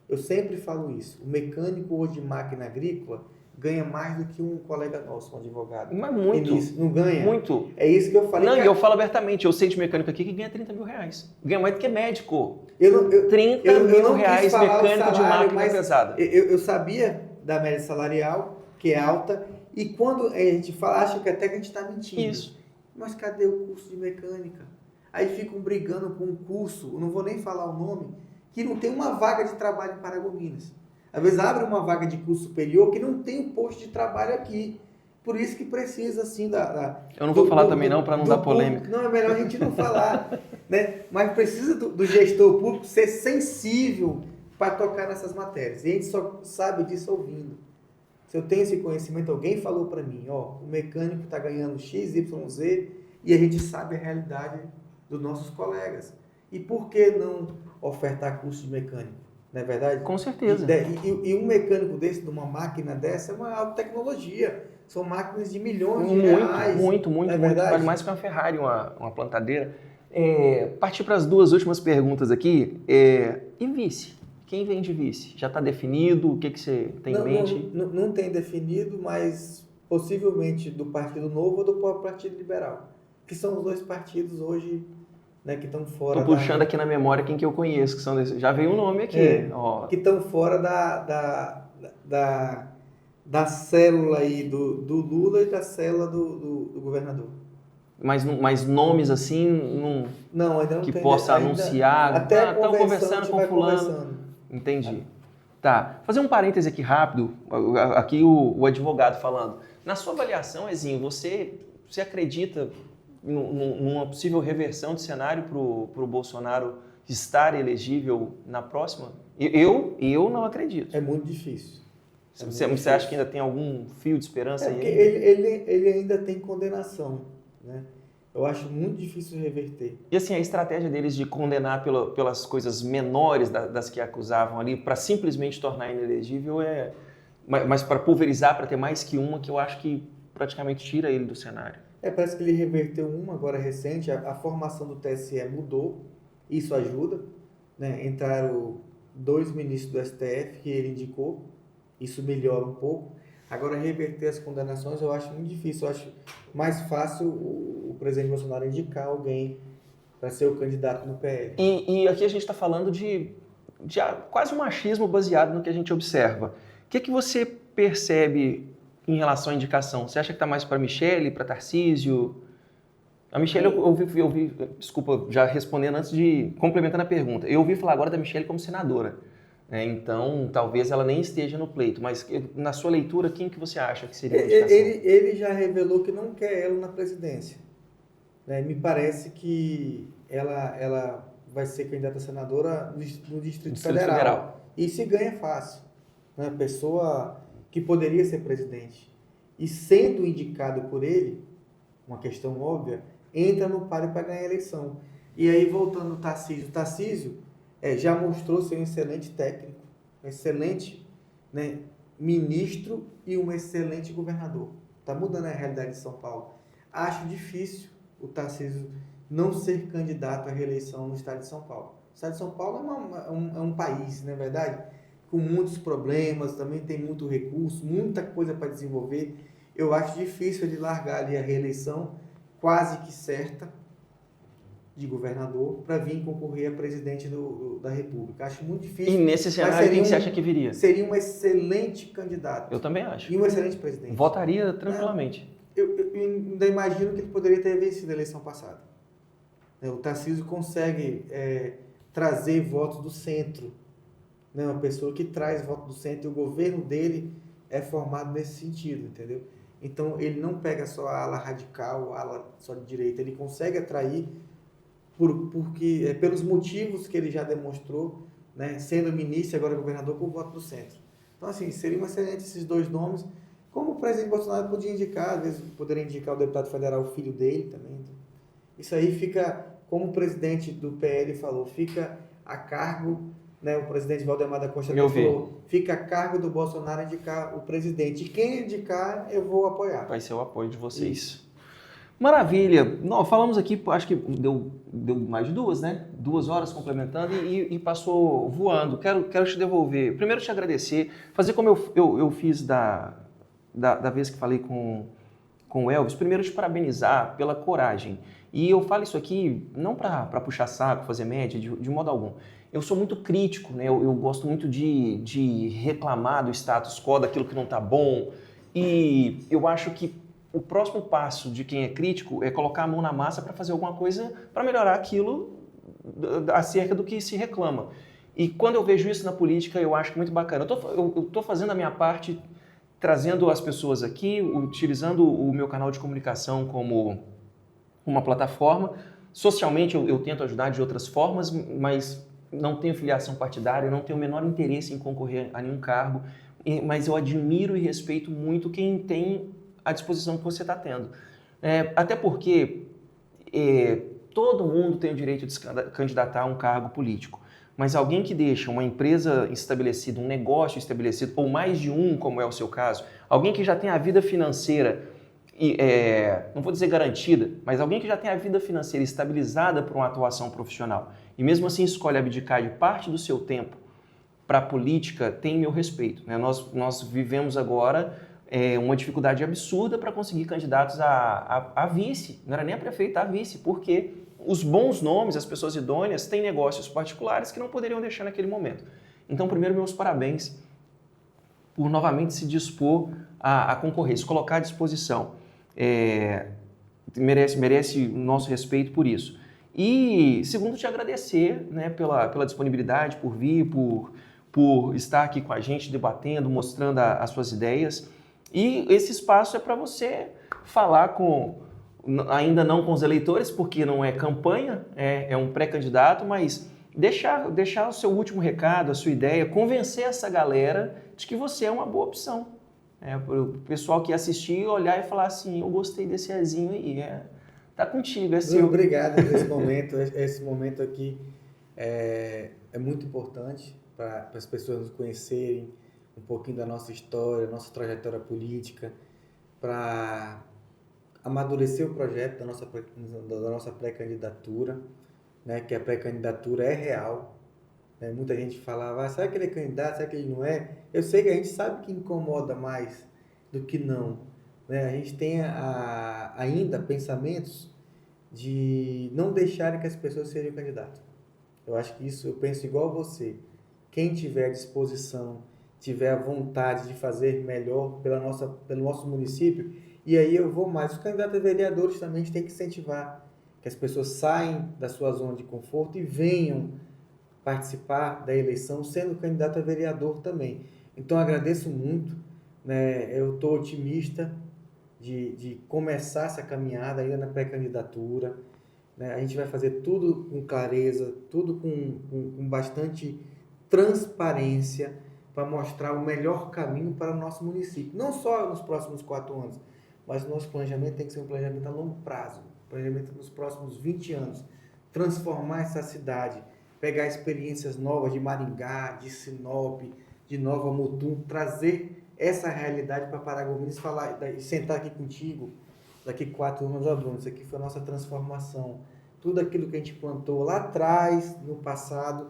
Eu sempre falo isso. O mecânico hoje de máquina agrícola ganha mais do que um colega nosso, um advogado. Mas muito. Início. Não ganha? Muito. É isso que eu falei. Não, e eu falo abertamente, eu sei de mecânico aqui que ganha 30 mil reais. Ganha mais do que médico. 30 mil reais mecânico de máquina pesada. Eu sabia da média salarial, que é alta, e quando a gente fala, acha que até que a gente está mentindo. Isso. Mas cadê o curso de mecânica? Aí ficam brigando com um curso, eu não vou nem falar o nome, que não tem uma vaga de trabalho em Paragominas. Às vezes abre uma vaga de curso superior que não tem um posto de trabalho aqui. Por isso que precisa, assim, eu não vou falar também não, para não dar polêmica. Não, é melhor a gente não falar. Né? Mas precisa do gestor público ser sensível para tocar nessas matérias. E a gente só sabe disso ouvindo. Se eu tenho esse conhecimento, alguém falou para mim, ó, o mecânico está ganhando X, Y, Z, e a gente sabe a realidade dos nossos colegas. E por que não ofertar curso de mecânico? Não é verdade? Com certeza. E um mecânico desse, de uma máquina dessa, é uma alta tecnologia. São máquinas de milhões de reais. Muito. Vale mais que uma Ferrari, uma plantadeira. Partir para as duas últimas perguntas aqui. E vice? Quem vem de vice? Já está definido? O que você tem em mente? Não tem definido, mas possivelmente do Partido Novo ou do próprio Partido Liberal. Que são os dois partidos hoje, né, que estão fora. Estou puxando aqui na memória quem que eu conheço, que são desses. Já veio um nome aqui. Que estão fora da célula aí do Lula e da célula do governador. Mas nomes assim, não, ainda não que tem, possa anunciar. Até estão conversando com fulano. Entendi. Tá. Fazer um parêntese aqui rápido. Aqui o advogado falando. Na sua avaliação, Ezinho, você acredita numa possível reversão de cenário para o Bolsonaro estar elegível na próxima? Eu não acredito. É muito difícil. Você acha que ainda tem algum fio de esperança aí? Porque ele ainda tem condenação, né? Eu acho muito difícil reverter. E assim, a estratégia deles de condenar pelas coisas menores das que acusavam ali, para simplesmente tornar inelegível, mas para pulverizar, para ter mais que uma, que eu acho que praticamente tira ele do cenário. Parece que ele reverteu uma agora recente, a formação do TSE mudou, isso ajuda, né? Entraram 2 ministros do STF que ele indicou, isso melhora um pouco. Agora, reverter as condenações eu acho muito difícil. Eu acho mais fácil o presidente Bolsonaro indicar alguém para ser o candidato no PL. E aqui a gente está falando de quase um machismo baseado no que a gente observa. O que você percebe em relação à indicação? Você acha que está mais para Michele, para Tarcísio? A Michele, eu ouvi, desculpa, já respondendo antes de complementando a pergunta, eu ouvi falar agora da Michele como senadora. Então, talvez ela nem esteja no pleito, mas na sua leitura, quem que você acha que seria a indicação? Ele já revelou que não quer ela na presidência. Né? Me parece que ela vai ser candidata a senadora no Distrito Federal. E se ganha fácil. Né? Pessoa que poderia ser presidente. e sendo indicado por ele, uma questão óbvia, entra no páreo para ganhar a eleição. E aí, voltando ao Tarcísio, Tarcísio já mostrou ser um excelente técnico, um excelente, né, ministro e um excelente governador. Está mudando a realidade de São Paulo. Acho difícil o Tarcísio não ser candidato à reeleição no estado de São Paulo. O estado de São Paulo é um país, não é verdade? Com muitos problemas, também tem muito recurso, muita coisa para desenvolver. Eu acho difícil ele largar ali a reeleição, quase que certa, de governador, para vir concorrer a presidente da República. Acho muito difícil. E nesse cenário, quem você acha que viria? Seria um excelente candidato. Eu também acho. E um excelente presidente. Votaria tranquilamente. Eu ainda imagino que ele poderia ter vencido a eleição passada. O Tarcísio consegue trazer votos do centro. Né? Uma pessoa que traz votos do centro e o governo dele é formado nesse sentido, entendeu? Então, ele não pega só a ala radical, a ala só de direita. Ele consegue atrair pelos motivos que ele já demonstrou, né? Sendo ministro e agora governador, por voto do centro. Então, assim, seria excelente esses dois nomes. Como o presidente Bolsonaro podia indicar, às vezes poderia indicar o deputado federal, o filho dele também. Então, isso aí fica, como o presidente do PL falou, fica a cargo, né, o presidente Valdemar da Costa falou, fica a cargo do Bolsonaro indicar o presidente. E quem indicar, eu vou apoiar. Vai ser o apoio de vocês. Isso. Maravilha. Não, falamos aqui, acho que deu mais de 2, né? 2 horas complementando e passou voando. Quero te devolver. Primeiro te agradecer, fazer como eu fiz da vez que falei com o Elvis. Primeiro te parabenizar pela coragem. E eu falo isso aqui não para puxar saco, fazer média, de modo algum. Eu sou muito crítico, né? Eu gosto muito de reclamar do status quo, daquilo que não está bom. E eu acho que o próximo passo de quem é crítico é colocar a mão na massa para fazer alguma coisa para melhorar aquilo acerca do que se reclama. E quando eu vejo isso na política, eu acho muito bacana. Eu estou fazendo a minha parte, trazendo as pessoas aqui, utilizando o meu canal de comunicação como uma plataforma. Socialmente, eu tento ajudar de outras formas, mas não tenho filiação partidária, não tenho o menor interesse em concorrer a nenhum cargo, mas eu admiro e respeito muito quem tem a disposição que você está tendo. Até porque todo mundo tem o direito de se candidatar a um cargo político, mas alguém que deixa uma empresa estabelecida, um negócio estabelecido, ou mais de um, como é o seu caso, alguém que já tem a vida financeira, não vou dizer garantida, mas alguém que já tem a vida financeira estabilizada para uma atuação profissional, e mesmo assim escolhe abdicar de parte do seu tempo para a política, tem meu respeito. Né? Nós vivemos agora uma dificuldade absurda para conseguir candidatos a vice, não era nem a prefeita, a vice, porque os bons nomes, as pessoas idôneas, têm negócios particulares que não poderiam deixar naquele momento. Então, primeiro, meus parabéns por novamente se dispor a concorrer, se colocar à disposição. Merece o nosso respeito por isso. E, segundo, te agradecer, né, pela disponibilidade, por vir, por estar aqui com a gente, debatendo, mostrando as suas ideias. E esse espaço é para você falar ainda não com os eleitores, porque não é campanha, é um pré-candidato, mas deixar o seu último recado, a sua ideia, convencer essa galera de que você é uma boa opção. Para o pessoal que assistir, olhar e falar assim, eu gostei desse Ezinho aí, tá contigo, é seu. Obrigado por esse momento. Esse momento aqui é muito importante para as pessoas nos conhecerem, um pouquinho da nossa história, nossa trajetória política, para amadurecer o projeto da nossa pré-candidatura, né, que a pré-candidatura é real. Né? Muita gente falava, será que ele é candidato, será que ele não é? Eu sei que a gente sabe que incomoda mais do que não. Né? A gente tem ainda pensamentos de não deixarem que as pessoas sejam candidatos. Eu acho que isso, eu penso igual você. Quem tiver disposição, tiver a vontade de fazer melhor pelo nosso município, e aí eu vou mais, os candidatos a vereadores também a gente tem que incentivar que as pessoas saiam da sua zona de conforto e venham participar da eleição sendo candidato a vereador também. Então agradeço muito, né? Eu estou otimista de começar essa caminhada ainda na pré-candidatura, né? A gente vai fazer tudo com clareza, tudo com bastante transparência, para mostrar o melhor caminho para o nosso município. Não só nos próximos 4 anos, mas o nosso planejamento tem que ser um planejamento a longo prazo, um planejamento nos próximos 20 anos. Transformar essa cidade, pegar experiências novas de Maringá, de Sinop, de Nova Mutum, trazer essa realidade para Paragominas, falar e sentar aqui contigo daqui 4 anos, Bruno, isso aqui foi a nossa transformação. Tudo aquilo que a gente plantou lá atrás, no passado,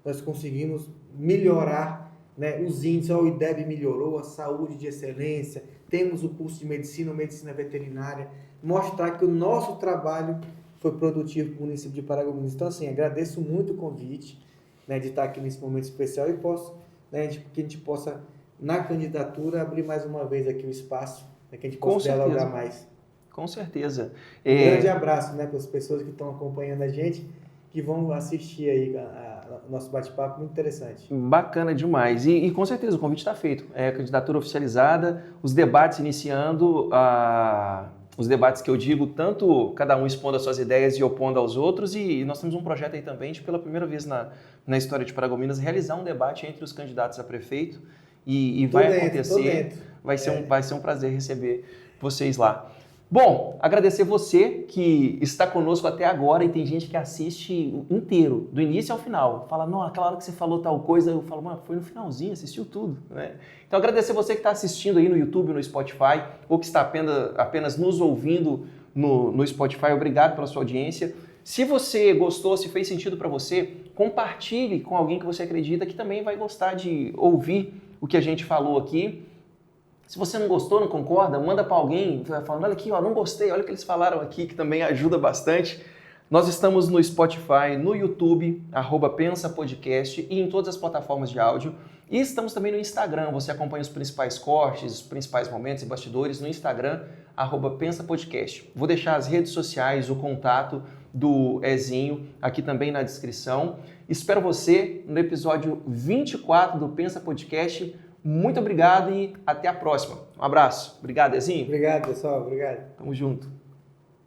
nós conseguimos melhorar, né, os índices. O IDEB melhorou, a saúde de excelência, temos o curso de medicina veterinária, mostrar que o nosso trabalho foi produtivo para o município de Paragominas. Então, assim, agradeço muito o convite, né, de estar aqui nesse momento especial e posso, né, que a gente possa, na candidatura, abrir mais uma vez aqui o espaço, né, que a gente possa dialogar mais. Com certeza. Um grande abraço, né, para as pessoas que estão acompanhando a gente, que vão assistir aí o nosso bate-papo, muito interessante. Bacana demais. E com certeza o convite está feito. É a candidatura oficializada, os debates iniciando, os debates que eu digo, tanto cada um expondo as suas ideias e opondo aos outros, e nós temos um projeto aí também de, pela primeira vez na história de Paragominas, realizar um debate entre os candidatos a prefeito, e vai acontecer. Vai ser um prazer receber vocês lá. Bom, agradecer você que está conosco até agora, e tem gente que assiste inteiro, do início ao final. Fala, não, aquela hora que você falou tal coisa, eu falo, mano, foi no finalzinho, assistiu tudo, né? Então agradecer você que está assistindo aí no YouTube, no Spotify, ou que está apenas nos ouvindo no Spotify, obrigado pela sua audiência. Se você gostou, se fez sentido para você, compartilhe com alguém que você acredita que também vai gostar de ouvir o que a gente falou aqui. Se você não gostou, não concorda, manda para alguém falando, olha aqui, ó, não gostei, olha o que eles falaram aqui, que também ajuda bastante. Nós estamos no Spotify, no YouTube, @PensaPodcast, e em todas as plataformas de áudio. E estamos também no Instagram, você acompanha os principais cortes, os principais momentos e bastidores no Instagram, @PensaPodcast. Vou deixar as redes sociais, o contato do Ezinho aqui também na descrição. Espero você no episódio 24 do Pensa Podcast. Muito obrigado e até a próxima. Um abraço. Obrigado, Ezinho. Obrigado, pessoal. Obrigado. Tamo junto.